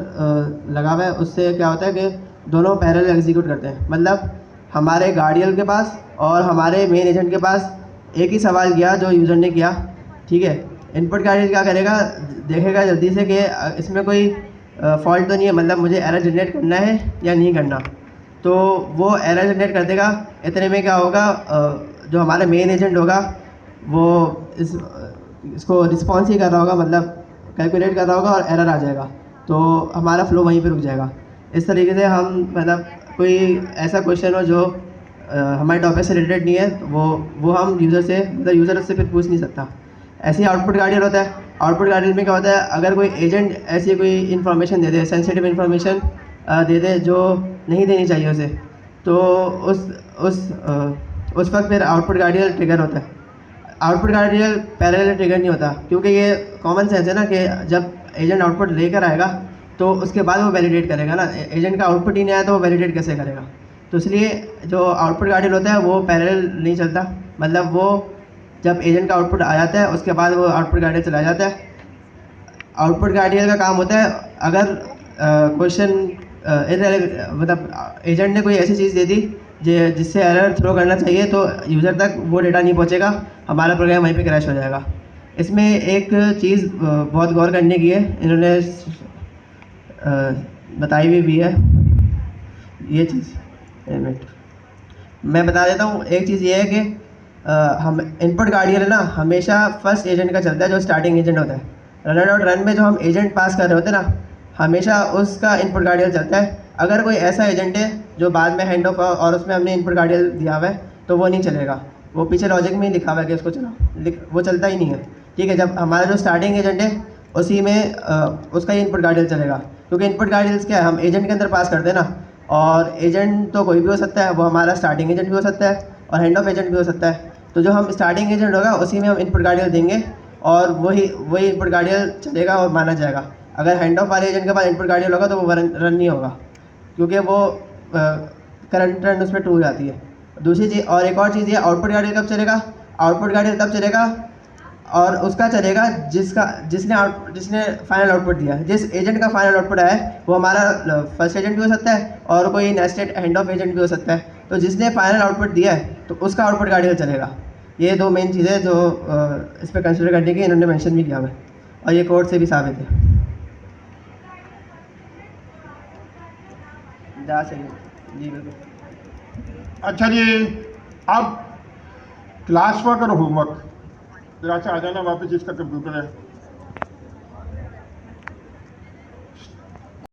लगा हुआ है, उससे क्या होता है कि दोनों पैरेलल एग्जीक्यूट करते हैं, मतलब हमारे गार्डियल के पास और हमारे मेन एजेंट के पास एक ही सवाल किया जो यूज़र ने किया, ठीक है। इनपुट गार्डियल क्या करेगा, देखेगा जल्दी से कि इसमें कोई फॉल्ट तो नहीं है, मतलब मुझे एरर जनरेट करना है या नहीं करना, तो वो एरर जनरेट कर देगा। इतने में क्या होगा, जो हमारा मेन एजेंट होगा वो इसको रिस्पॉन्स ही कर रहा होगा, मतलब कैलकुलेट कर रहा होगा और एरर आ जाएगा, तो हमारा फ्लो वहीं पे रुक जाएगा। इस तरीके से हम, मतलब कोई ऐसा क्वेश्चन हो जो हमारे टॉपिक से रिलेटेड नहीं है, तो वो हम यूज़र से, मतलब यूज़र उससे फिर पूछ नहीं सकता। ऐसे ही आउटपुट गार्डियल होता है। आउटपुट गार्डियल में क्या होता है, अगर कोई एजेंट ऐसी कोई इन्फॉर्मेशन दे दे, सेंसिटिव इन्फॉर्मेशन दे दे जो नहीं देनी चाहिए उसे, तो उस वक्त फिर आउटपुट गार्डियल ट्रिगर होता है। आउटपुट गार्डियल पैरेलल ट्रिगर नहीं होता, क्योंकि ये कॉमन सेंस है ना कि जब एजेंट आउटपुट लेकर आएगा तो उसके बाद वो वैलिडेट करेगा ना, एजेंट का आउटपुट ही नहीं आया तो वो वैलिडेट कैसे करेगा। तो इसलिए जो आउटपुट गार्डियल होता है वो पैरेलल नहीं चलता, मतलब वो जब एजेंट का आउटपुट आ जाता है उसके बाद वो आउटपुट गार्डियल चला जाता है। आउटपुट गार्डियल का काम होता है, अगर क्वेश्चन मतलब एजेंट ने कोई ऐसी चीज़ दे दी जिससे एरर थ्रो करना चाहिए, तो यूज़र तक वो डेटा नहीं पहुंचेगा, हमारा प्रोग्राम वहीं पे क्रैश हो जाएगा। इसमें एक चीज़ बहुत गौर करने की है, इन्होंने बताई हुई भी है ये चीज़, मैं बता देता हूँ। एक चीज़ ये है कि हम इनपुट गार्डियल है ना, हमेशा फर्स्ट एजेंट का चलता है जो स्टार्टिंग एजेंट होता है। रन और रन में जो हम एजेंट पास कर रहे होते हैं ना, हमेशा उसका इनपुट गार्डियल चलता है। अगर कोई ऐसा एजेंट है जो बाद में हैंड ऑफ और उसमें हमने इनपुट गार्डियल दिया हुआ है, तो वो नहीं चलेगा, वो पीछे लॉजिक में ही लिखा हुआ है कि उसको चला, वो चलता ही नहीं है, ठीक है। जब हमारा जो स्टार्टिंग एजेंट है उसी में उसका ही इनपुट गार्डियल चलेगा, क्योंकि इनपुट गार्डियल्स क्या है, हम एजेंट के अंदर पास करते हैं ना, और एजेंट तो कोई भी हो सकता है, वो हमारा स्टार्टिंग एजेंट भी हो सकता है और हैंड ऑफ एजेंट भी हो सकता है। तो जो हम स्टार्टिंग एजेंट होगा उसी में हम इनपुट गार्डियल देंगे और वही इनपुट गार्डियल चलेगा और माना जाएगा। अगर हैंड ऑफ वाले एजेंट के पास इनपुट गार्डियल होगा तो वो रन नहीं होगा, क्योंकि वो करंट रन उसमें टू हो जाती है। दूसरी चीज़, और एक और चीज़ ये, आउटपुट गार्डियल कब चलेगा, आउटपुट गार्डियल तब चलेगा और उसका चलेगा जिसने फाइनल आउटपुट दिया, जिस एजेंट का फाइनल आउटपुट आया है वो हमारा फर्स्ट एजेंट भी हो सकता है और कोई नेस्टेड हैंड ऑफ एजेंट भी हो सकता है। तो जिसने फाइनल आउटपुट दिया है तो उसका आउटपुट गार्डियल चलेगा। ये दो मेन चीज़ें जो इस पर कंसिडर करने की इन्होंने मेंशन भी किया हुआ है और ये कोड से भी साबित है। जी बिल्कुल। अच्छा जी, अब क्लास वर्क और होमवर्क, जरा सा आ जाना वापस, इसका कंप्यूटर है।